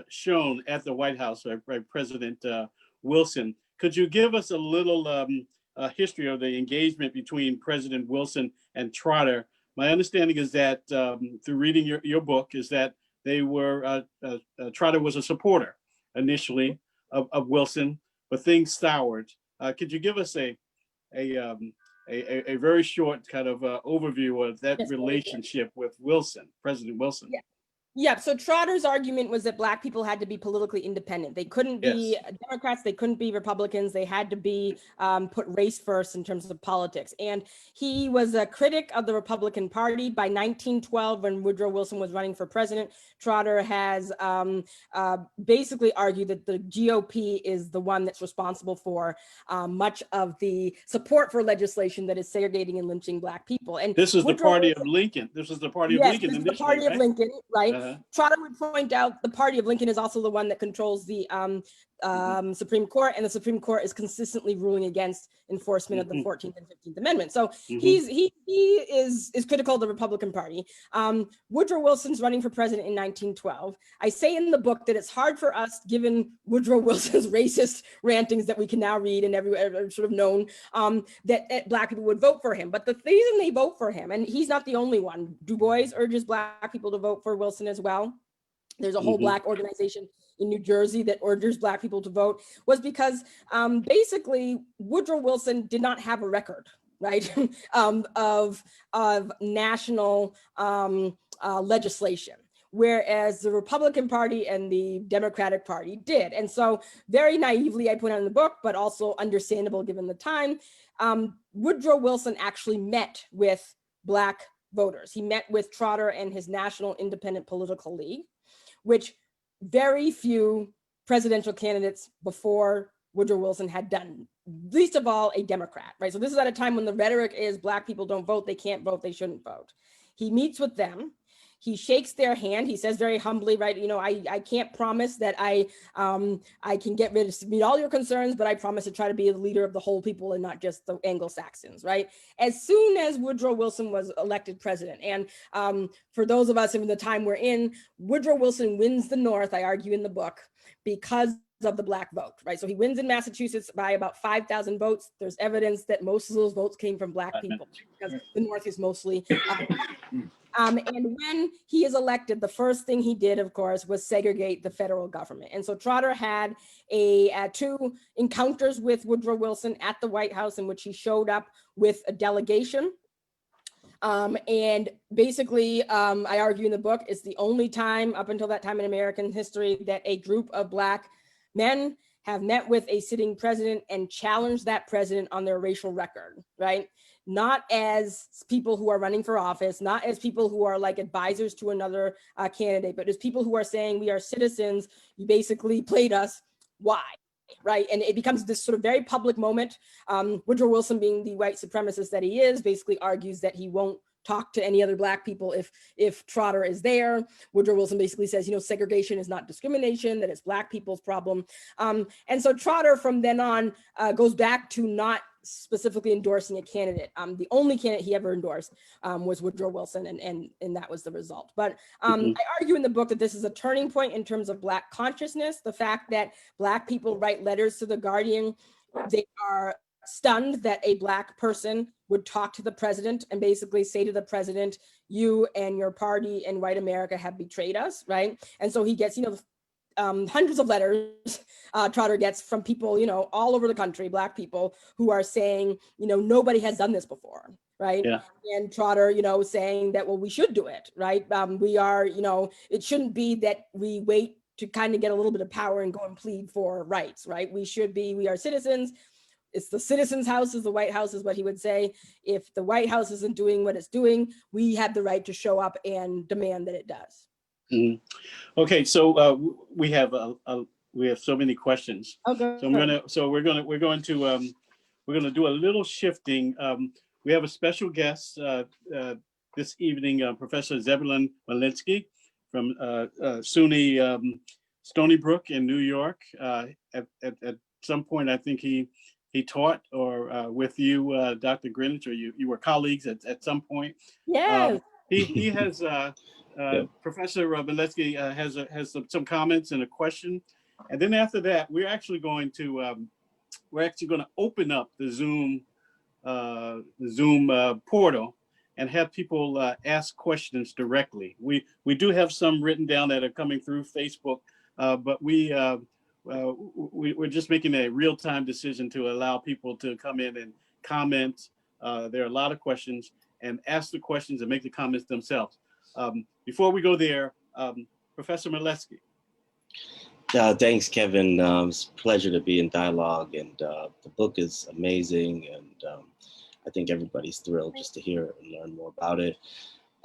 shown at the White House by President Wilson. Could you give us a little history of the engagement between President Wilson and Trotter? My understanding is that through reading your book is that they were, Trotter was a supporter initially of Wilson, but things soured. Could you give us a very short kind of overview of that relationship with Wilson, President Wilson? Yeah. Yeah, so Trotter's argument was that Black people had to be politically independent. They couldn't be Democrats, they couldn't be Republicans, they had to be put race first in terms of politics. And he was a critic of the Republican Party. By 1912, when Woodrow Wilson was running for president, Trotter has basically argued that the GOP is the one that's responsible for much of the support for legislation that is segregating and lynching Black people. And this is Woodrow the party Wilson, of Lincoln. This is the party of yes, Lincoln this is the initially, party of right? Lincoln, right? Uh-huh. Trotter would point out the party of Lincoln is also the one that controls the Supreme Court, and the Supreme Court is consistently ruling against enforcement of the 14th and 15th Amendment. So he is critical of the Republican Party. Woodrow Wilson's running for president in 1912. I say in the book that it's hard for us, given Woodrow Wilson's racist rantings that we can now read and everywhere sort of known, that Black people would vote for him. But the reason they vote for him, and he's not the only one, Du Bois urges Black people to vote for Wilson as well. There's a whole Black organization in New Jersey that urges Black people to vote, was because basically Woodrow Wilson did not have a record, right, of national legislation, whereas the Republican Party and the Democratic Party did. And so very naively, I point out in the book, but also understandable given the time, Woodrow Wilson actually met with Black voters. He met with Trotter and his National Independent Political League, which very few presidential candidates before Woodrow Wilson had done, least of all a Democrat, right? So this is at a time when the rhetoric is Black people don't vote, they can't vote, they shouldn't vote. He meets with them. He shakes their hand. He says very humbly, right, you know, I can't promise that I can meet all your concerns, but I promise to try to be the leader of the whole people and not just the Anglo-Saxons, right? As soon as Woodrow Wilson was elected president, and for those of us in the time we're in, Woodrow Wilson wins the North, I argue in the book, because of the Black vote, right? So he wins in Massachusetts by about 5,000 votes. There's evidence that most of those votes came from Black people because the North is mostly and when he is elected, the first thing he did, of course, was segregate the federal government. And so Trotter had two encounters with Woodrow Wilson at the White House in which he showed up with a delegation. And basically, I argue in the book, it's the only time up until that time in American history that a group of Black men have met with a sitting president and challenged that president on their racial record, right? Not as people who are running for office, not as people who are like advisors to another candidate, but as people who are saying, we are citizens, you basically played us, why? Right, and it becomes this sort of very public moment. Woodrow Wilson, being the white supremacist that he is, basically argues that he won't talk to any other Black people if Trotter is there. Woodrow Wilson basically says, you know, segregation is not discrimination, that it's Black people's problem. And so Trotter from then on goes back to not specifically endorsing a candidate. The only candidate he ever endorsed was Woodrow Wilson, and that was the result. But I argue in the book that this is a turning point in terms of Black consciousness, the fact that Black people write letters to the Guardian, they are stunned that a Black person would talk to the president and basically say to the president, you and your party and white America have betrayed us, right? And so he gets, you know, hundreds of letters Trotter gets from people, you know, all over the country, Black people who are saying, you know, nobody has done this before, right? Yeah. And Trotter, you know, saying that, well, we should do it, right? We are, you know, it shouldn't be that we wait to kind of get a little bit of power and go and plead for rights, right? We are citizens. It's the citizens' house, is the White House, is what he would say. If the White House isn't doing what it's doing, we have the right to show up and demand that it does. Okay, so we have so many questions. Okay. So we're going to do a little shifting. We have a special guest this evening, Professor Zebulon Malinsky from SUNY Stony Brook in New York. At some point, I think he taught or with you, Dr. Greenidge, or you were colleagues at some point. Yes. He has Professor Malinsky has some comments and a question, and then after that, we're actually going to open up the Zoom portal and have people ask questions directly. We do have some written down that are coming through Facebook, but we're just making a real-time decision to allow people to come in and comment. There are a lot of questions, and ask the questions and make the comments themselves. Before we go there, Professor Milewski. Thanks, Kevin. It's a pleasure to be in dialogue, and the book is amazing, and I think everybody's thrilled just to hear and learn more about it.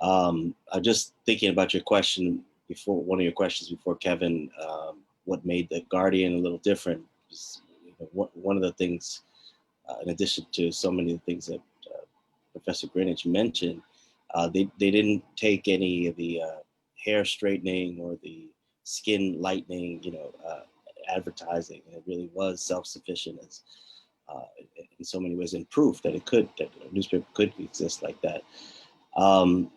I'm just thinking about your question before, one of your questions before, Kevin, what made The Guardian a little different. One of the things, in addition to so many of the things that Professor Greenidge mentioned, they didn't take any of the hair straightening or the skin lightening, advertising. And it really was self-sufficient as in so many ways, and proof that that a newspaper could exist like that. And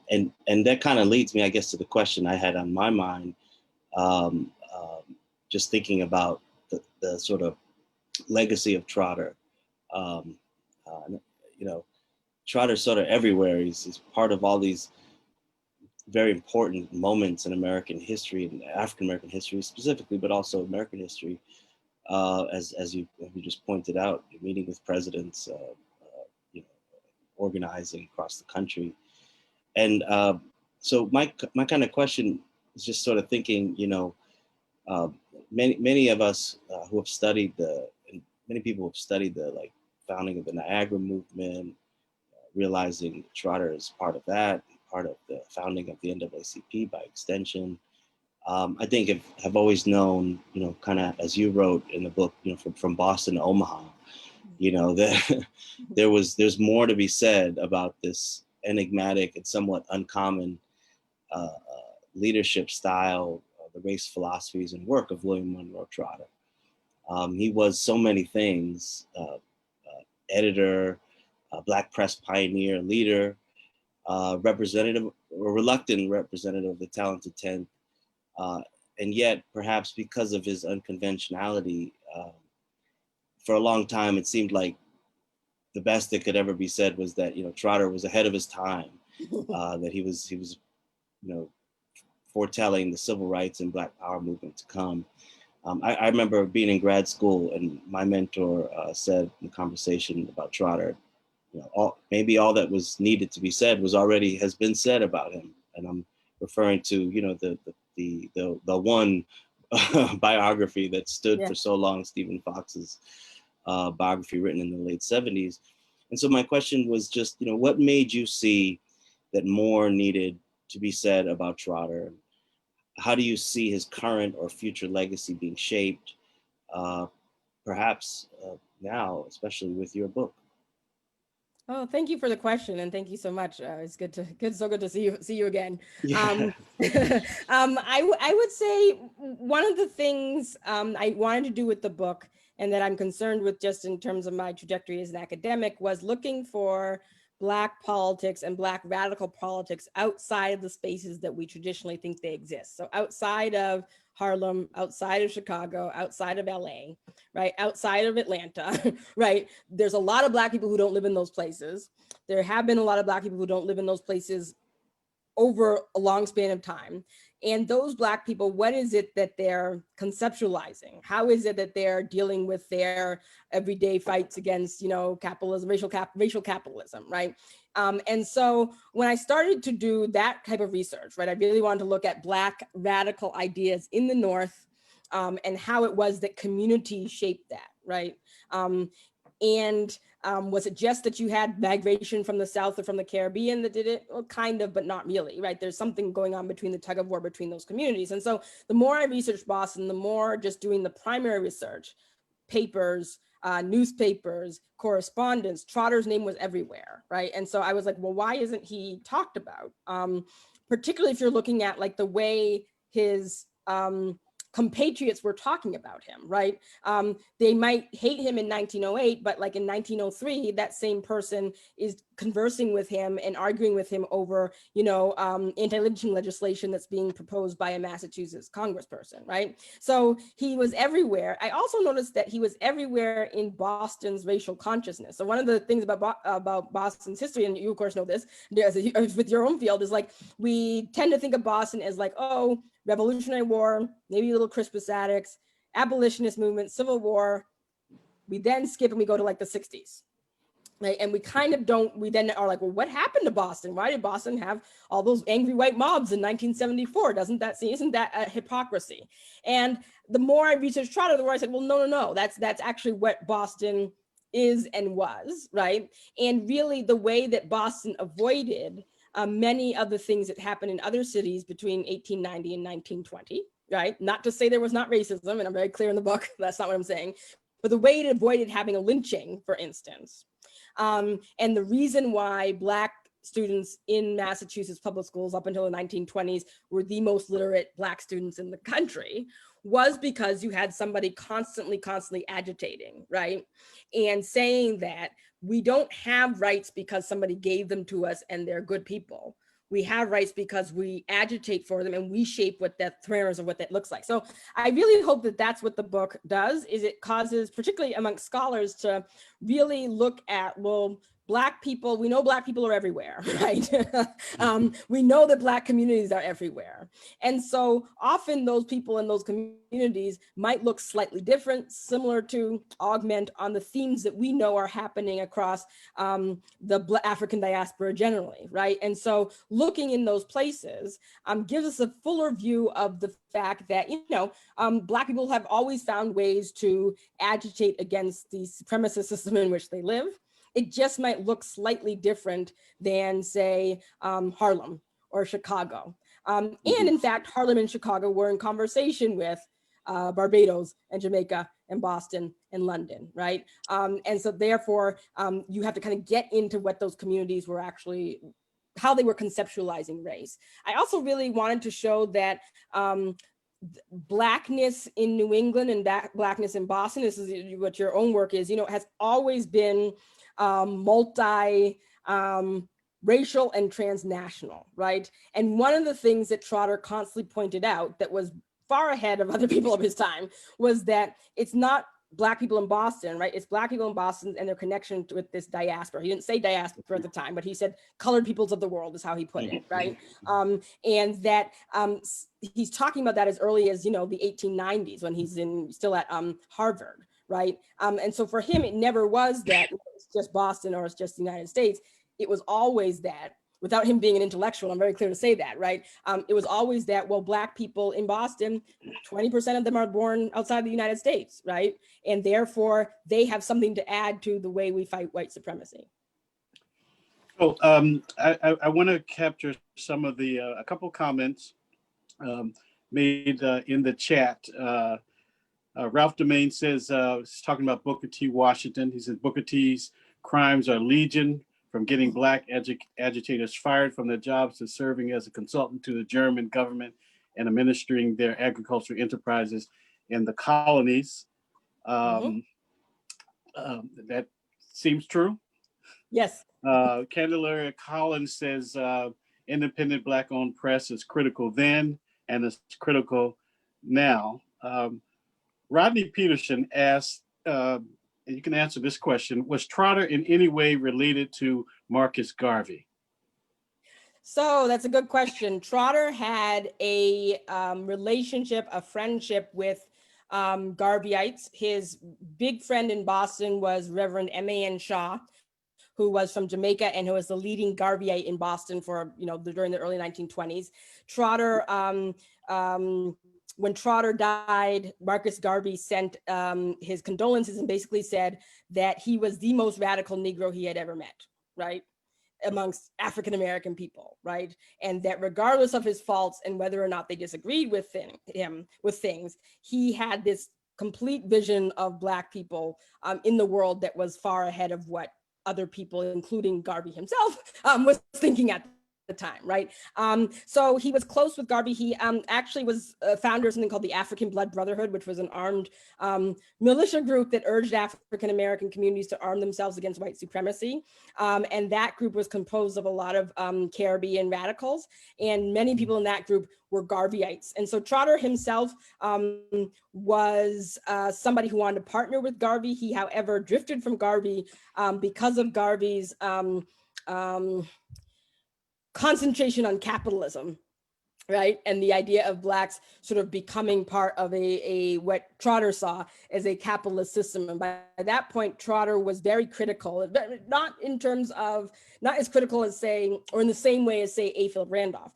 that kind of leads me, I guess, to the question I had on my mind, just thinking about the sort of legacy of Trotter. Trotter's sort of everywhere. He's part of all these very important moments in American history and African American history specifically, but also American history, as you just pointed out, meeting with presidents, organizing across the country. And so my kind of question is just sort of thinking, many of us who have studied many people have studied the founding of the Niagara movement, realizing Trotter is part of that, part of the founding of the NAACP by extension. I think have always known, kind of as you wrote in the book, from Boston to Omaha, that there's more to be said about this enigmatic and somewhat uncommon leadership style, the race philosophies and work of William Monroe Trotter. He was so many things: editor, Black press pioneer, leader, representative or reluctant representative of the talented 10th. And yet, perhaps because of his unconventionality, for a long time, it seemed like the best that could ever be said was that, Trotter was ahead of his time, that he was, foretelling the civil rights and Black power movement to come. I remember being in grad school, and my mentor said in the conversation about Trotter, maybe all that was needed to be said has been said about him. And I'm referring to, the one biography that stood for so long, Stephen Fox's biography written in the late 70s. And so my question was just, what made you see that more needed to be said about Trotter? How do you see his current or future legacy being shaped, perhaps now, especially with your book? Oh, thank you for the question, and thank you so much. It's so good to see you again. Yeah. I would say one of the things I wanted to do with the book, and that I'm concerned with just in terms of my trajectory as an academic, was looking for Black politics and Black radical politics outside of the spaces that we traditionally think they exist. So outside of Harlem, outside of Chicago, outside of LA, right? Outside of Atlanta, right? There's a lot of Black people who don't live in those places. There have been a lot of Black people who don't live in those places over a long span of time. And those Black people, what is it that they're conceptualizing? How is it that they're dealing with their everyday fights against, capitalism, racial capitalism, right? And so when I started to do that type of research, right, I really wanted to look at Black radical ideas in the North, and how it was that community shaped that, right? Was it just that you had migration from the South or from the Caribbean that did it? Well, kind of, but not really, right? There's something going on between the tug of war between those communities. And so the more I researched Boston, the more just doing the primary research, papers, newspapers, correspondence, Trotter's name was everywhere, right? And so I was like, well, why isn't he talked about? Particularly if you're looking at the way his compatriots were talking about him, right? They might hate him in 1908, but in 1903, that same person is conversing with him and arguing with him over, anti-lynching legislation that's being proposed by a Massachusetts congressperson, right? So he was everywhere. I also noticed that he was everywhere in Boston's racial consciousness. So one of the things about Boston's history, and you of course know this, with your own field, is we tend to think of Boston as Revolutionary War, maybe a little Crispus Attucks, abolitionist movement, Civil War. We then skip and we go to the 60s. Right? And we kind of don't, we then are like, well, what happened to Boston? Why did Boston have all those angry white mobs in 1974? Doesn't that seem, isn't that a hypocrisy? And the more I researched Trotter, the more I said, well, no, that's actually what Boston is and was, right? And really the way that Boston avoided many of the things that happened in other cities between 1890 and 1920, right? Not to say there was not racism, and I'm very clear in the book, that's not what I'm saying, but the way it avoided having a lynching, for instance. And the reason why Black students in Massachusetts public schools up until the 1920s were the most literate Black students in the country was because you had somebody constantly agitating, right? And saying that we don't have rights because somebody gave them to us and they're good people. We have rights because we agitate for them and we shape what that parameters of what that looks like. So I really hope that that's what the book does, is it causes, particularly amongst scholars, to really look at, well, Black people, we know Black people are everywhere, right? We know that Black communities are everywhere. And so often those people in those communities might look slightly different, similar to, augment on the themes that we know are happening across the African diaspora generally, right? And so looking in those places gives us a fuller view of the fact that, Black people have always found ways to agitate against the supremacist system in which they live. It just might look slightly different than, say, Harlem or Chicago. And in fact, Harlem and Chicago were in conversation with Barbados and Jamaica and Boston and London, right? And so therefore, you have to kind of get into what those communities were actually, how they were conceptualizing race. I also really wanted to show that Blackness in New England and Blackness in Boston, this is what your own work is, has always been multi racial and transnational, right? And one of the things that Trotter constantly pointed out that was far ahead of other people of his time was that it's not Black people in Boston, right? It's Black people in Boston and their connection with this diaspora. He didn't say diaspora at the time, but he said colored peoples of the world is how he put it, right? And that he's talking about that as early as, the 1890s when he's still at Harvard, right? And so for him, it never was that it's just Boston or it's just the United States. It was always that, without him being an intellectual, I'm very clear to say that, right? It was always that, well, Black people in Boston, 20% of them are born outside the United States, right? And therefore they have something to add to the way we fight white supremacy. Oh, I want to capture some of the, a couple comments made in the chat. Ralph Domain says, he's talking about Booker T. Washington. He says, Booker T's crimes are legion, from getting Black agitators fired from their jobs to serving as a consultant to the German government and administering their agricultural enterprises in the colonies. That seems true. Yes. Candelaria Collins says, independent Black-owned press is critical then and it's critical now. Rodney Peterson asked, and you can answer this question, was Trotter in any way related to Marcus Garvey? So that's a good question. Trotter had a relationship, a friendship with Garveyites. His big friend in Boston was Reverend M.A.N. Shaw, who was from Jamaica and who was the leading Garveyite in Boston for, during the early 1920s. Trotter, when Trotter died, Marcus Garvey sent his condolences and basically said that he was the most radical Negro he had ever met, right? Amongst African-American people, right? And that regardless of his faults and whether or not they disagreed with him with things, he had this complete vision of Black people in the world that was far ahead of what other people, including Garvey himself, was thinking at the time, right? So he was close with Garvey. He actually was a founder of something called the African Blood Brotherhood, which was an armed militia group that urged African-American communities to arm themselves against white supremacy. And that group was composed of a lot of Caribbean radicals, and many people in that group were Garveyites. And so Trotter himself was somebody who wanted to partner with Garvey. He, however, drifted from Garvey because of Garvey's concentration on capitalism right? And the idea of Blacks sort of becoming part of a what Trotter saw as a capitalist system. And by that point, Trotter was very critical, not in terms of, not as critical as saying, or in the same way as say Afield Randolph,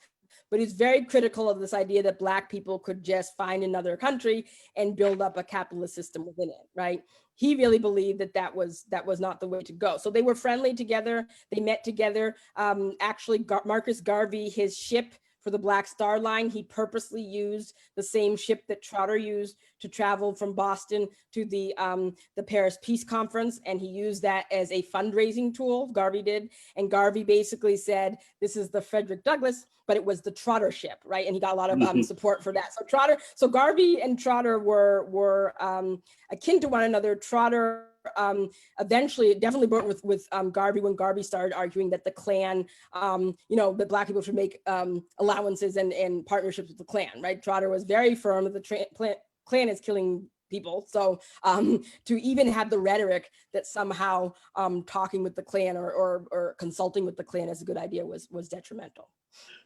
but he's very critical of this idea that Black people could just find another country and build up a capitalist system within it, right? He really believed that that was not the way to go. So they were friendly together. They met together. Actually, Marcus Garvey, his ship for the Black Star Line, he purposely used the same ship that Trotter used to travel from Boston to the Paris Peace Conference, and he used that as a fundraising tool, Garvey did. And Garvey basically said, this is the Frederick Douglass, but it was the Trotter ship, right? And he got a lot of support for that. So Garvey and Trotter were akin to one another. Trotter eventually definitely worked with Garvey when Garvey started arguing that the Klan, that Black people should make allowances and partnerships with the Klan, right? Trotter was very firm that the Klan is killing people. So to even have the rhetoric that somehow talking with the Klan or consulting with the Klan is a good idea was detrimental.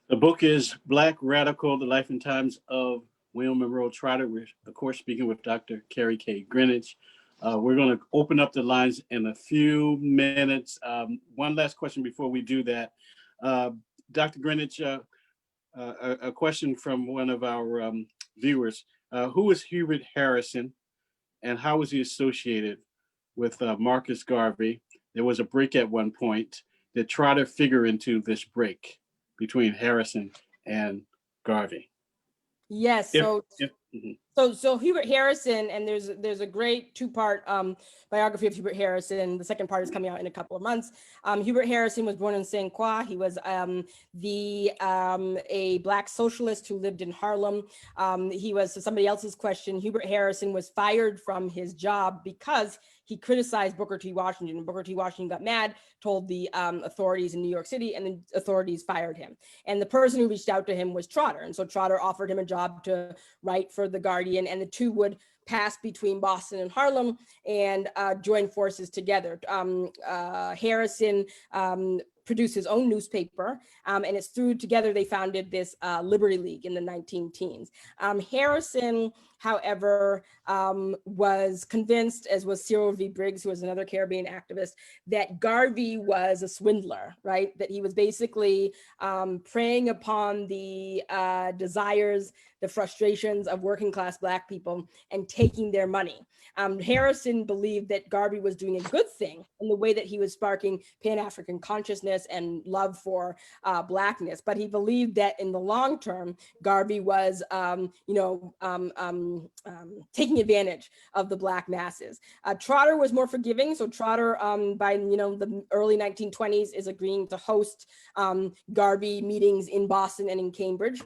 The book is Black Radical, The Life and Times of William Monroe Trotter. We're, of course, speaking with Dr. Kerri K. Greenidge. We're going to open up the lines in a few minutes. One last question before we do that. Dr. Greenidge, a question from one of our viewers. Who is Hubert Harrison and how was he associated with Marcus Garvey? There was a break at one point. Did Trotter figure into this break between Harrison and Garvey? Yes. So Hubert Harrison, and there's a great two-part biography of Hubert Harrison. The second part is coming out in a couple of months. Hubert Harrison was born in St. Croix. He was a Black socialist who lived in Harlem. He was, to somebody else's question, Hubert Harrison was fired from his job because he criticized Booker T. Washington. And Booker T. Washington got mad, told the authorities in New York City, and the authorities fired him. And the person who reached out to him was Trotter. And so Trotter offered him a job to write for The Guardian, and the two would pass between Boston and Harlem and join forces together. Harrison produced his own newspaper, and it's through together they founded this Liberty League in the 19-teens. Harrison, however, was convinced, as was Cyril V. Briggs, who was another Caribbean activist, that Garvey was a swindler, right? That he was basically preying upon the desires, the frustrations of working class Black people and taking their money. Harrison believed that Garvey was doing a good thing in the way that he was sparking Pan-African consciousness and love for Blackness, but he believed that in the long term, Garvey was, taking advantage of the Black masses. Trotter was more forgiving, so Trotter, by the early 1920s, is agreeing to host Garvey meetings in Boston and in Cambridge.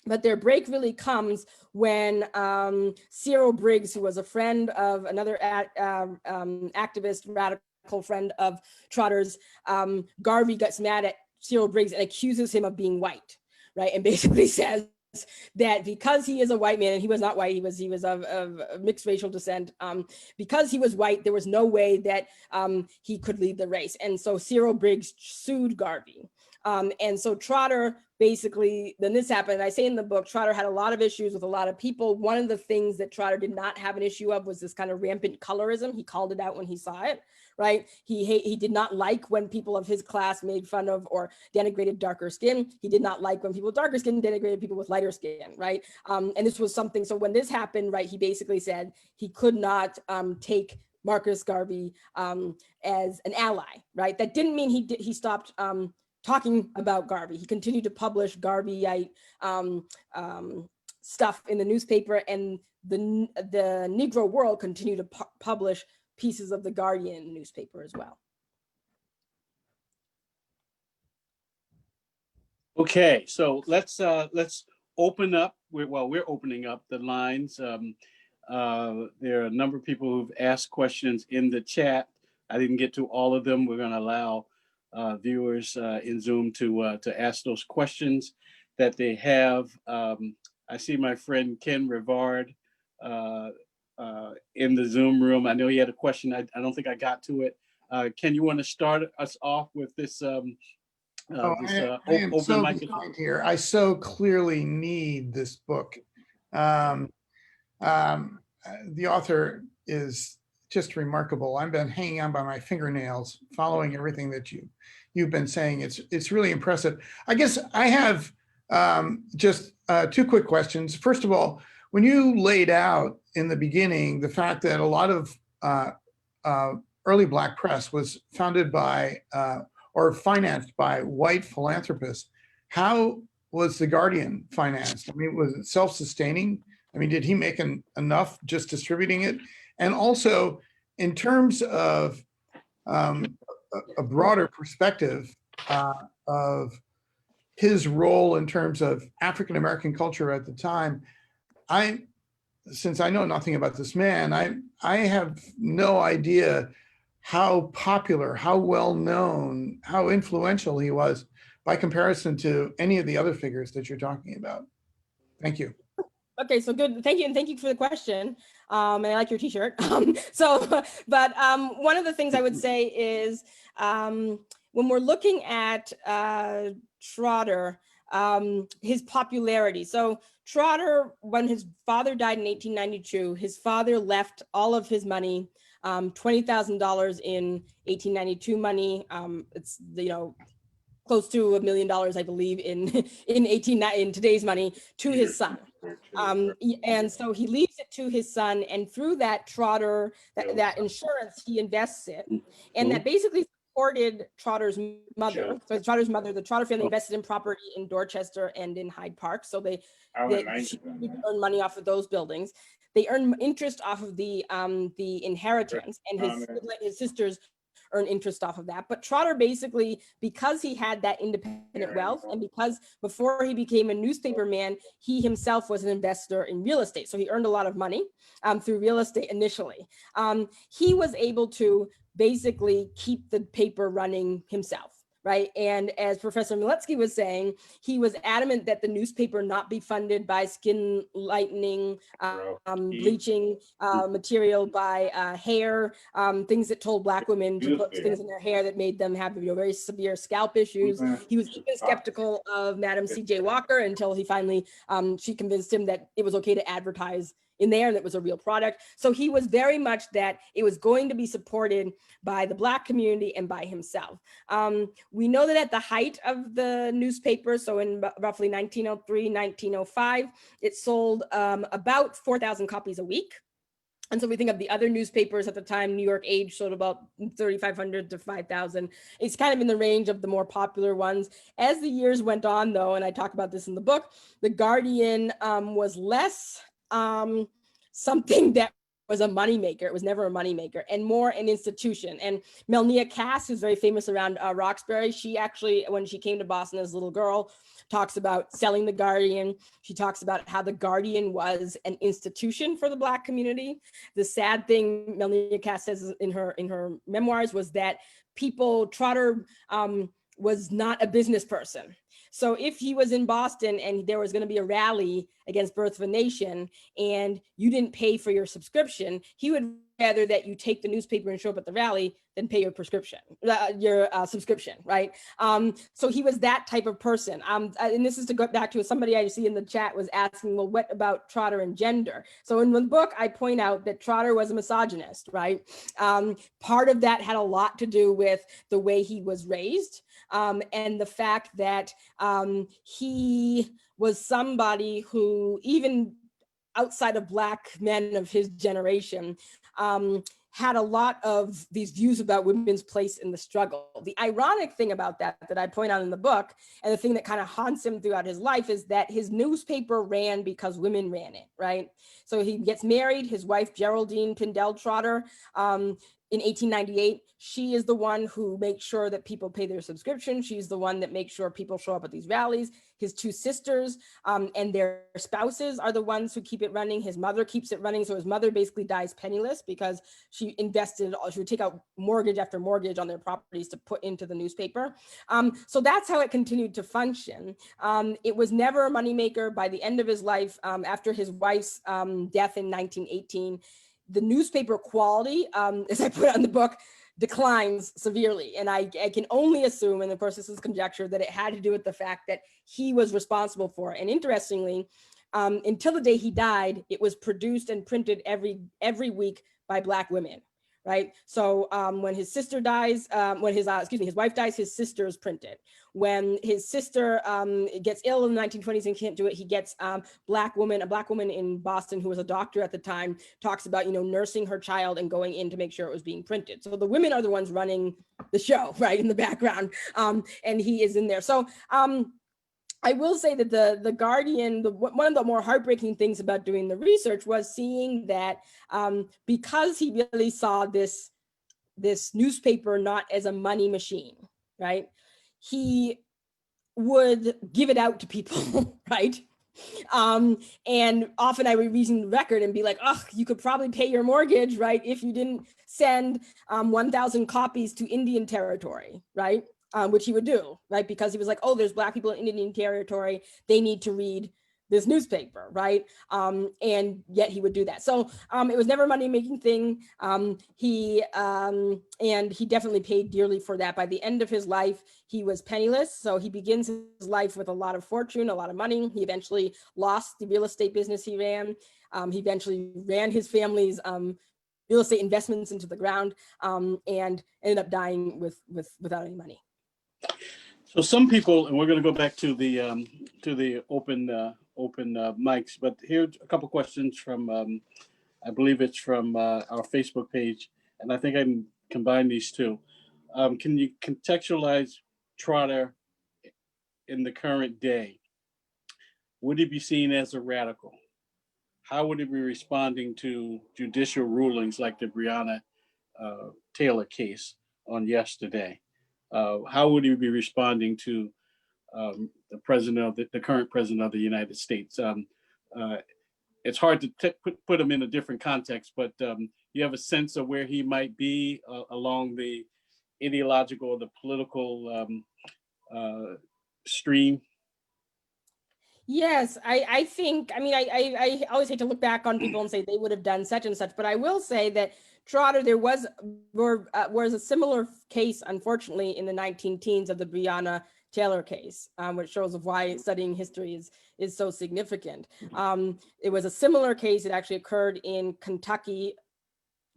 But their break really comes when Cyril Briggs, who was a friend of another activist, radical friend of Trotter's, Garvey gets mad at Cyril Briggs and accuses him of being white, right? And basically says that because he is a white man, and he was not white, he was of mixed racial descent, because he was white, there was no way that he could lead the race. And so Cyril Briggs sued Garvey. And so Trotter basically, then this happened. I say in the book, Trotter had a lot of issues with a lot of people. One of the things that Trotter did not have an issue of was this kind of rampant colorism. He called it out when he saw it, right? He did not like when people of his class made fun of or denigrated darker skin. He did not like when people with darker skin denigrated people with lighter skin, right? And this was something, so when this happened, right, he basically said he could not take Marcus Garvey as an ally, right? That didn't mean he stopped talking about Garvey. He continued to publish Garveyite stuff in the newspaper, and the Negro World continued to publish pieces of the Guardian newspaper as well. Okay, so let's open up. We're opening up the lines. There are a number of people who've asked questions in the chat. I didn't get to all of them. We're going to allow viewers in Zoom to ask those questions that they have. I see my friend Ken Rivard in the Zoom room. I know he had a question. I don't think I got to it. Ken, you want to start us off with this Oh, Just I am open so microphone. behind here. I so clearly need this book. Um, the author is just remarkable. I've been hanging on by my fingernails, following everything that you've been saying. It's really impressive. I guess I have just two quick questions. First of all, when you laid out in the beginning the fact that a lot of early Black press was founded by or financed by white philanthropists, how was The Guardian financed? I mean, was it self-sustaining? I mean, did he make enough just distributing it? And also, in terms of a broader perspective of his role in terms of African-American culture at the time, since I know nothing about this man, I have no idea how popular, how well-known, how influential he was by comparison to any of the other figures that you're talking about. Thank you. Okay, so good. Thank you. And thank you for the question. And I like your t-shirt. One of the things I would say is when we're looking at Trotter, his popularity. So Trotter, when his father died in 1892, his father left all of his money, $20,000 in 1892 money. It's, close to $1 million, I believe, in today's money, to his son. And so he leaves it to his son, and through that Trotter, that insurance he invests in, and that basically supported Trotter's mother. So Trotter's mother, the Trotter family invested in property in Dorchester and in Hyde Park. So she earned money off of those buildings. They earned interest off of the inheritance, and his sisters earn interest off of that. But Trotter basically, because he had that independent wealth, and because before he became a newspaper man, he himself was an investor in real estate. So he earned a lot of money through real estate initially. He was able to basically keep the paper running himself. Right. And as Professor Miletsky was saying, he was adamant that the newspaper not be funded by skin lightening, bleaching material, by hair, things that told Black women to put things in their hair that made them have very severe scalp issues. He was even skeptical of Madam C.J. Walker until he finally, she convinced him that it was okay to advertise in there and it was a real product. So he was very much that it was going to be supported by the Black community and by himself. We know that at the height of the newspaper, so in roughly 1903, 1905, it sold about 4,000 copies a week. And so we think of the other newspapers at the time, New York Age sold about 3,500 to 5,000. It's kind of in the range of the more popular ones. As the years went on, though, and I talk about this in the book, the Guardian was less something that was a moneymaker. It was never a moneymaker, and more an institution. And Melnia Cass, who's very famous around Roxbury, she actually, when she came to Boston as a little girl, talks about selling the Guardian. She talks about how the Guardian was an institution for the Black community. The sad thing Melnia Cass says in her memoirs was that Trotter was not a business person. So if he was in Boston and there was going to be a rally against Birth of a Nation and you didn't pay for your subscription, he would rather that you take the newspaper and show up at the rally than pay your subscription, right? So he was that type of person. And this is to go back to somebody I see in the chat was asking, well, what about Trotter and gender? So in the book, I point out that Trotter was a misogynist, right? Part of that had a lot to do with the way he was raised, and the fact that he was somebody who, even outside of Black men of his generation, had a lot of these views about women's place in the struggle. The ironic thing about that I point out in the book, and the thing that kind of haunts him throughout his life, is that his newspaper ran because women ran it, right? So he gets married, his wife, Geraldine Pindell Trotter, in 1898, she is the one who makes sure that people pay their subscription. She's the one that makes sure people show up at these rallies. His two sisters and their spouses are the ones who keep it running. His mother keeps it running. So his mother basically dies penniless because she would take out mortgage after mortgage on their properties to put into the newspaper. So that's how it continued to function. It was never a moneymaker. By the end of his life, after his wife's death in 1918, the newspaper quality, as I put out in the book, declines severely. And I can only assume, and of course this is conjecture, that it had to do with the fact that he was responsible for it. And interestingly, until the day he died, it was produced and printed every week by Black women, right? So when his sister dies, when his wife dies, his sister's printed. When his sister gets ill in the 1920s and can't do it, he gets a Black woman in Boston who was a doctor at the time, talks about, nursing her child and going in to make sure it was being printed. So the women are the ones running the show, right, in the background, and he is in there. So I will say that the Guardian, one of the more heartbreaking things about doing the research was seeing that because he really saw this newspaper not as a money machine, right? He would give it out to people, right? And often I would read the record and be like, oh, you could probably pay your mortgage, right, if you didn't send 1,000 copies to Indian Territory, right? Which he would do, right? Because he was like, oh, there's Black people in Indian Territory, they need to read this newspaper, right? And yet he would do that. So it was never a money-making thing. And he definitely paid dearly for that. By the end of his life, he was penniless. So he begins his life with a lot of fortune, a lot of money. He eventually lost the real estate business he ran. He eventually ran his family's real estate investments into the ground, and ended up dying without any money. So some people, and we're going to go back to the open mics, but here's a couple questions from, I believe it's from our Facebook page, and I think I can combine these two. Can you contextualize Trotter in the current day? Would he be seen as a radical? How would he be responding to judicial rulings like the Breonna Taylor case on yesterday? How would he be responding to the current president of the United States? It's hard to put him in a different context, but you have a sense of where he might be along the ideological or the political stream. Yes, I think, I always hate to look back on people and say they would have done such and such, but I will say that Trotter, there was a similar case, unfortunately, in the 19-teens of the Breonna Taylor case, which shows of why studying history is so significant. It was a similar case. It actually occurred in Kentucky,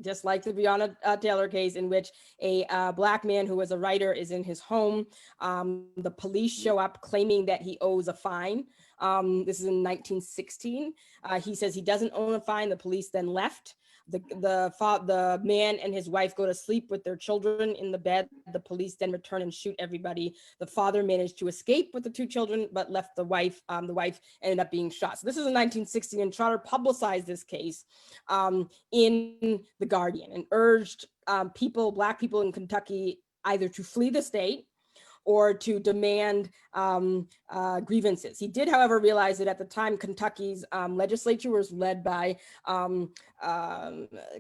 just like the Breonna Taylor case, in which a Black man who was a writer is in his home. The police show up claiming that he owes a fine. This is in 1916. He says he doesn't own a fine. The police then left. The man and his wife go to sleep with their children in the bed. The police then return and shoot everybody. The father managed to escape with the two children, but left the wife. The wife ended up being shot. So this is in 1960, and Trotter publicized this case in the Guardian and urged Black people in Kentucky either to flee the state or to demand grievances. He did, however, realize that at the time, Kentucky's legislature was led by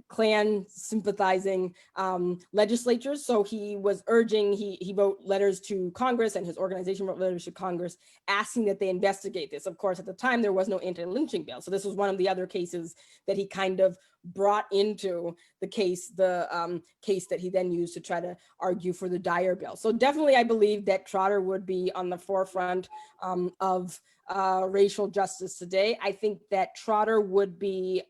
Klan sympathizing legislatures. So he was urging, he wrote letters to Congress, and his organization wrote letters to Congress asking that they investigate this. Of course, at the time, there was no anti-lynching bill. So this was one of the other cases that he kind of brought into the case, case that he then used to try to argue for the Dyer bill. So definitely, I believe that Trotter would be on the forefront of racial justice today. I think that Trotter would be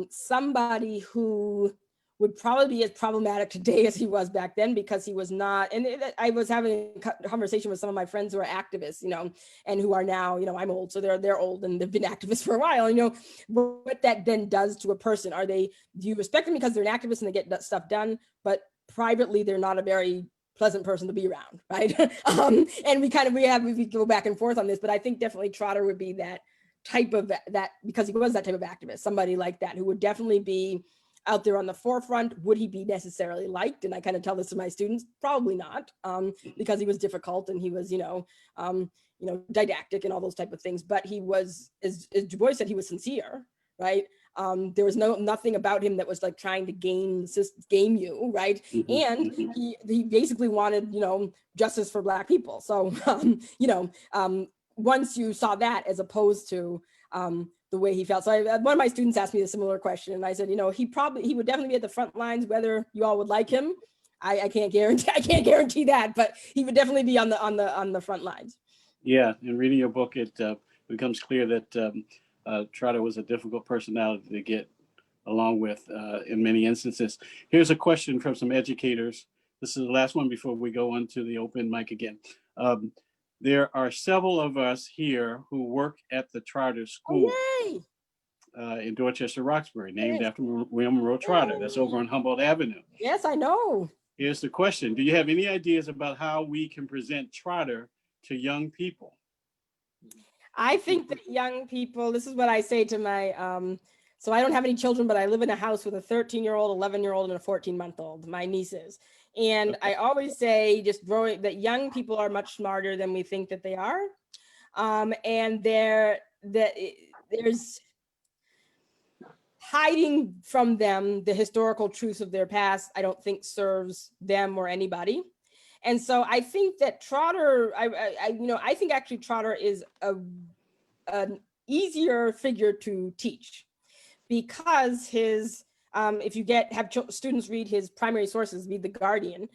somebody who would probably be as problematic today as he was back then, because he was not, and I was having a conversation with some of my friends who are activists, and who are now, I'm old, so they're old and they've been activists for a while, what that then does to a person. Do you respect them because they're an activist and they get stuff done, but privately they're not a very pleasant person to be around, right? And we go back and forth on this, but I think definitely Trotter would be that type of that, because he was that type of activist, somebody like that who would definitely be out there on the forefront. Would he be necessarily liked? And I kind of tell this to my students, probably not, because he was difficult and he was, didactic and all those type of things. But he was, as Du Bois said, he was sincere, right? There was nothing about him that was like trying to game you, right? And he basically wanted, justice for Black people. So, once you saw that, as opposed to the way he felt. So one of my students asked me a similar question, and I said, he would definitely be at the front lines, whether you all would like him. I can't guarantee that, but he would definitely be on the front lines. Yeah, in reading your book, it becomes clear that Trotter was a difficult personality to get along with in many instances. Here's a question from some educators. This is the last one before we go on to the open mic again. There are several of us here who work at the Trotter School in Dorchester, Roxbury, named after William Monroe Trotter. That's over on Humboldt Avenue. Yes, I know. Here's the question. Do you have any ideas about how we can present Trotter to young people? I think that young people, this is what I say to my, so I don't have any children, but I live in a house with a 13-year-old, 11-year-old, and a 14-month-old, my nieces. And I always say that young people are much smarter than we think that they are. And there's hiding from them the historical truths of their past, I don't think serves them or anybody. And so I think that Trotter, I think actually Trotter is an easier figure to teach, because his, if you have students read his primary sources, read The Guardian,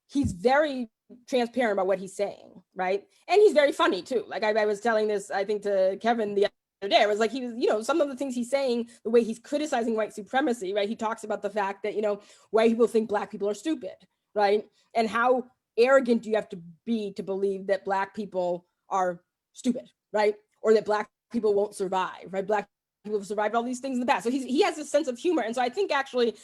he's very transparent about what he's saying, right? And he's very funny too. Like I was telling this, I think, to Kevin the other day. I was like, he was, some of the things he's saying, the way he's criticizing white supremacy, right? He talks about the fact that, white people think Black people are stupid, right? And how arrogant do you have to be to believe that Black people are stupid, right? Or that Black people won't survive, right? Black people have survived all these things in the past. So he has a sense of humor. And so I think actually,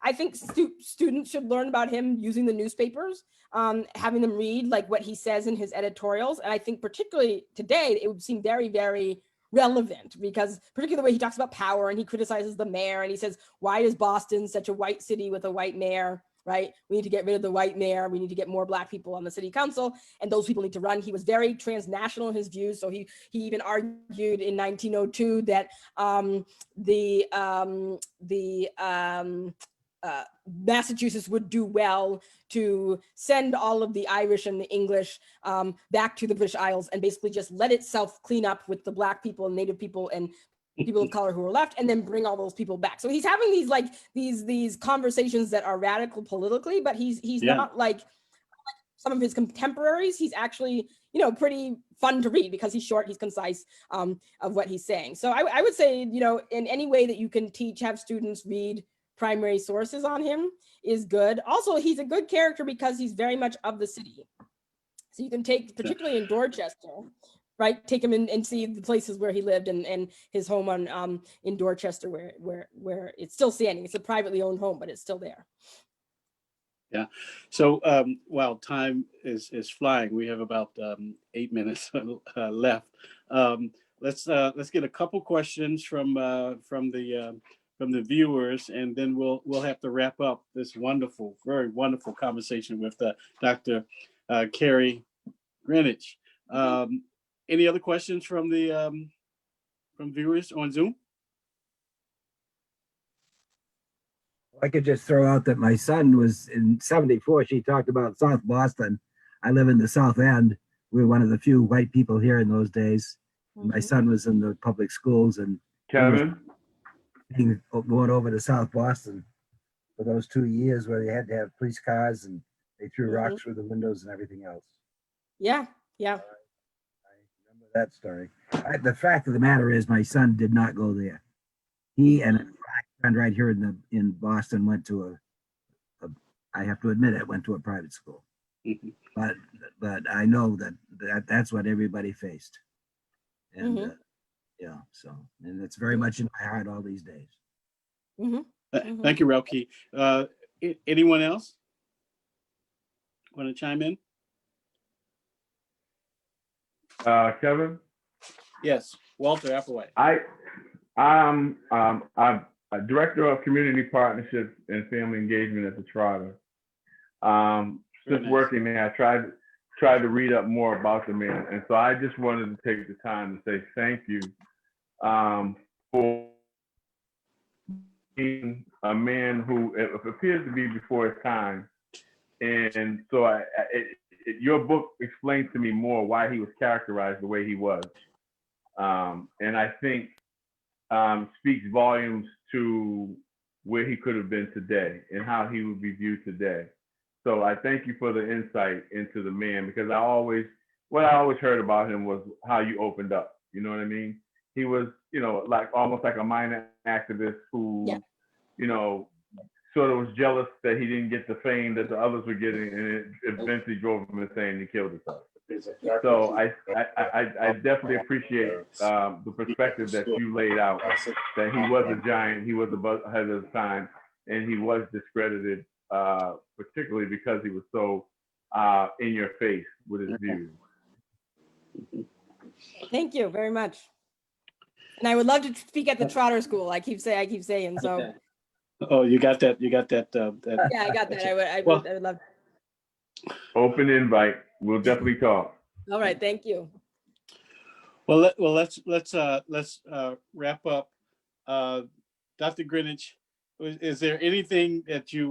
I think students should learn about him using the newspapers, having them read like what he says in his editorials. And I think particularly today, it would seem very, very relevant, because particularly the way he talks about power and he criticizes the mayor and he says, why is Boston such a white city with a white mayor? Right? We need to get rid of the white mayor. We need to get more Black people on the city council, and those people need to run. He was very transnational in his views. So he even argued in 1902 that Massachusetts would do well to send all of the Irish and the English back to the British Isles and basically just let itself clean up with the Black people and Native people and people of color who were left, and then bring all those people back. So he's having these conversations that are radical politically, but he's not like some of his contemporaries. He's actually, pretty fun to read because he's short, he's concise of what he's saying. So I would say, in any way that you can have students read primary sources on him is good. Also, he's a good character because he's very much of the city. So you can take, particularly in Dorchester, right? Take him in and see the places where he lived and his home in Dorchester, where it's still standing. It's a privately owned home, but it's still there. Yeah. So while time is flying, we have about 8 minutes left. Let's get a couple questions from the viewers, and then we'll have to wrap up this wonderful, very wonderful conversation with Dr. Kerri Greenidge. Any other questions from viewers on Zoom? I could just throw out that my son was in '74. She talked about South Boston. I live in the South End. We were one of the few white people here in those days. Mm-hmm. My son was in the public schools, and Kevin, going over to South Boston for those 2 years where they had to have police cars and they threw rocks through the windows and everything else. Yeah. I remember that story. The fact of the matter is, my son did not go there. He and a friend right here in Boston went to I have to admit it, went to a private school. But I know that's what everybody faced. And and it's very much in my heart all these days. Thank you, Relke. Anyone else want to chime in? Kevin? Yes, Walter Applewhite. I'm a director of community partnerships and family engagement at the Trotter. Since working there, I tried to read up more about the man, and so I just wanted to take the time to say thank you for being a man who appears to be before his time. And so your book explained to me more why he was characterized the way he was. And I think speaks volumes to where he could have been today and how he would be viewed today. So I thank you for the insight into the man, because what I always heard about him was how you opened up. You know what I mean? He was, like almost like a minor activist who, sort of was jealous that he didn't get the fame that the others were getting, and it eventually drove him insane and he killed himself. So I definitely appreciate the perspective that you laid out, that he was a giant, he was ahead of his time, and he was discredited, particularly because he was so in your face with his views. Thank you very much. And I would love to speak at the Trotter School. I keep saying so. Okay. Oh, you got that. Yeah, I got that. I would love. Open invite. We'll definitely talk. All right. Thank you. Well, let's wrap up. Dr. Greenidge, is there anything that you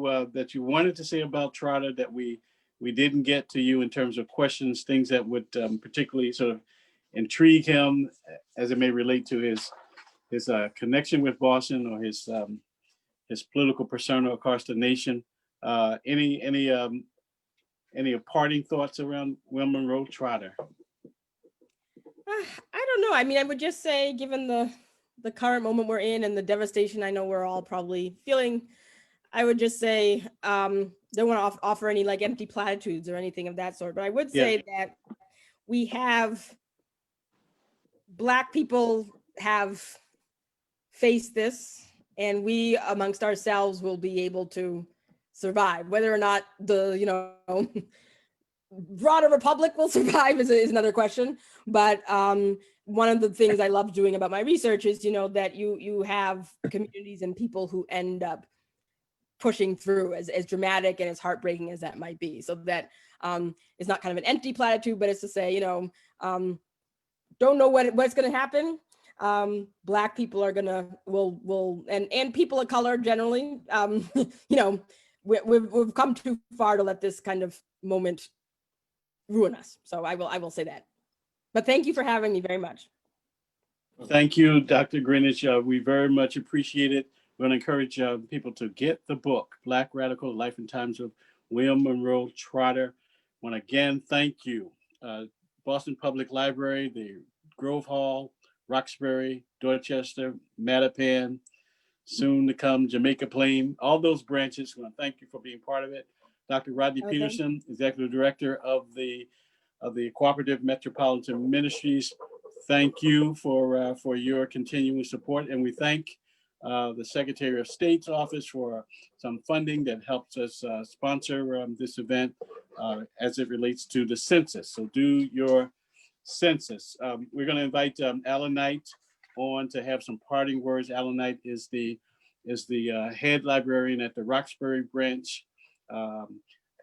wanted to say about Trotter that we didn't get to you in terms of questions, things that would particularly sort of intrigue him as it may relate to his connection with Boston or his political persona across the nation? Any parting thoughts around Monroe Trotter? I don't know. I mean, I would just say, given the current moment we're in and the devastation I know we're all probably feeling, I would just say, don't want to offer any like empty platitudes or anything of that sort, but I would say that we have, Black people have faced this, and we amongst ourselves will be able to survive. Whether or not the, broader republic will survive is another question. But one of the things I love doing about my research is, that you have communities and people who end up pushing through, as dramatic and as heartbreaking as that might be. So that is not kind of an empty platitude, but it's to say, don't know what's going to happen. Black people are will and people of color generally, we've come too far to let this kind of moment ruin us. So I will say that. But thank you for having me very much. Thank you, Dr. Greenidge. We very much appreciate it. We're going to encourage people to get the book, Black Radical: Life and Times of William Monroe Trotter. I want to again thank you, Boston Public Library, the Grove Hall, Roxbury, Dorchester, Mattapan, soon to come Jamaica Plain, all those branches. I want to thank you for being part of it. Dr. Rodney Peterson, Executive Director of the Cooperative Metropolitan Ministries, thank you for your continuing support. And we thank the Secretary of State's office for some funding that helps us sponsor this event as it relates to the census. So do your census. We're going to invite Alan Knight on to have some parting words. Alan Knight is the head librarian at the Roxbury branch,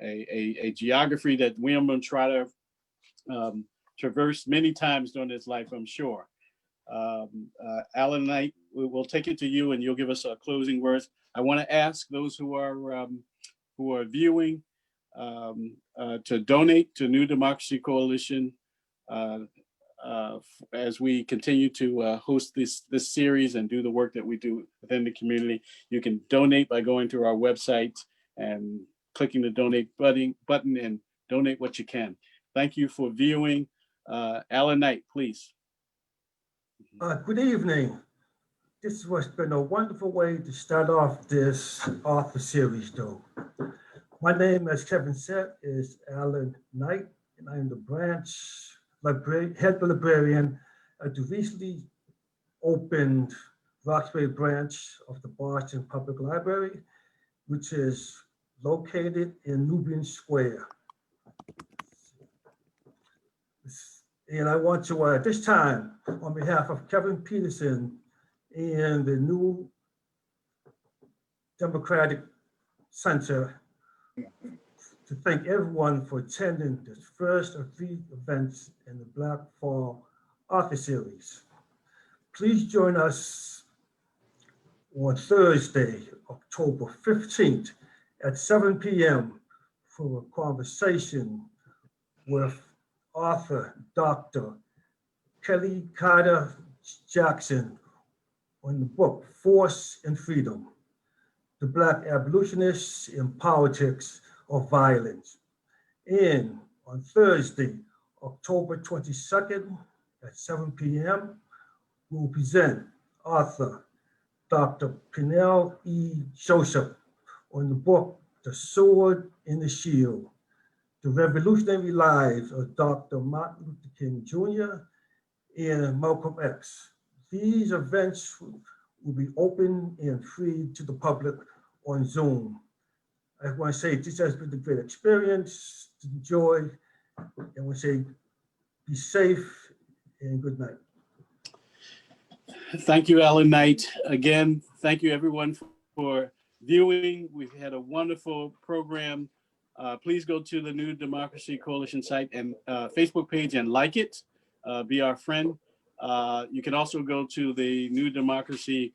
a geography that William Monroe Trotter traversed many times during his life, I'm sure. Alan Knight, we'll take it to you and you'll give us closing words. I want to ask those who are viewing to donate to New Democracy Coalition as we continue to host this series and do the work that we do within the community. You can donate by going to our website and clicking the donate button and donate what you can. Thank you for viewing. Alan Knight, please. Good evening. This has been a wonderful way to start off this author series, though. My name, as Kevin said, is Alan Knight, and I am the branch head librarian at the recently opened Roxbury branch of the Boston Public Library, which is located in Nubian Square. And I want to, at this time, on behalf of Kevin Peterson and the New Democratic Center, to thank everyone for attending this first of 3 events in the Black Fall Author Series. Please join us on Thursday, October 15th at 7 p.m. for a conversation with author Dr. Kerri K. Jackson on the book Force and Freedom, the Black Abolitionists in Politics of Violence. And on Thursday, October 22nd at 7 p.m., we will present author Dr. Pernell E. Joseph on the book The Sword and the Shield, the revolutionary lives of Dr. Martin Luther King Jr. and Malcolm X. These events will be open and free to the public on Zoom. I want to say this has been a great experience, to enjoy, and we say be safe and good night. Thank you, Alan Knight. Again, thank you everyone for viewing. We've had a wonderful program. Please go to the New Democracy Coalition site and Facebook page and like it. Be our friend. You can also go to the New Democracy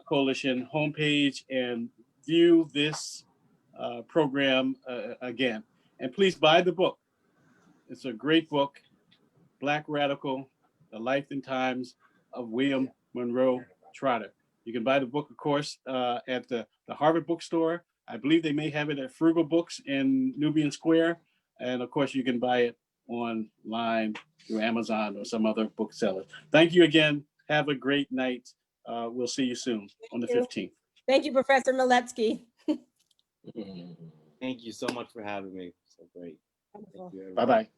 Coalition homepage and view this program again. And please buy the book. It's a great book, Black Radical, The Life and Times of William Monroe Trotter. You can buy the book, of course, at the Harvard bookstore. I believe they may have it at Frugal Books in Nubian Square. And of course, you can buy it online through Amazon or some other bookseller. Thank you again. Have a great night. We'll see you soon on the 15th. Thank you, Professor Miletsky. Thank you so much for having me. So great. Bye-bye.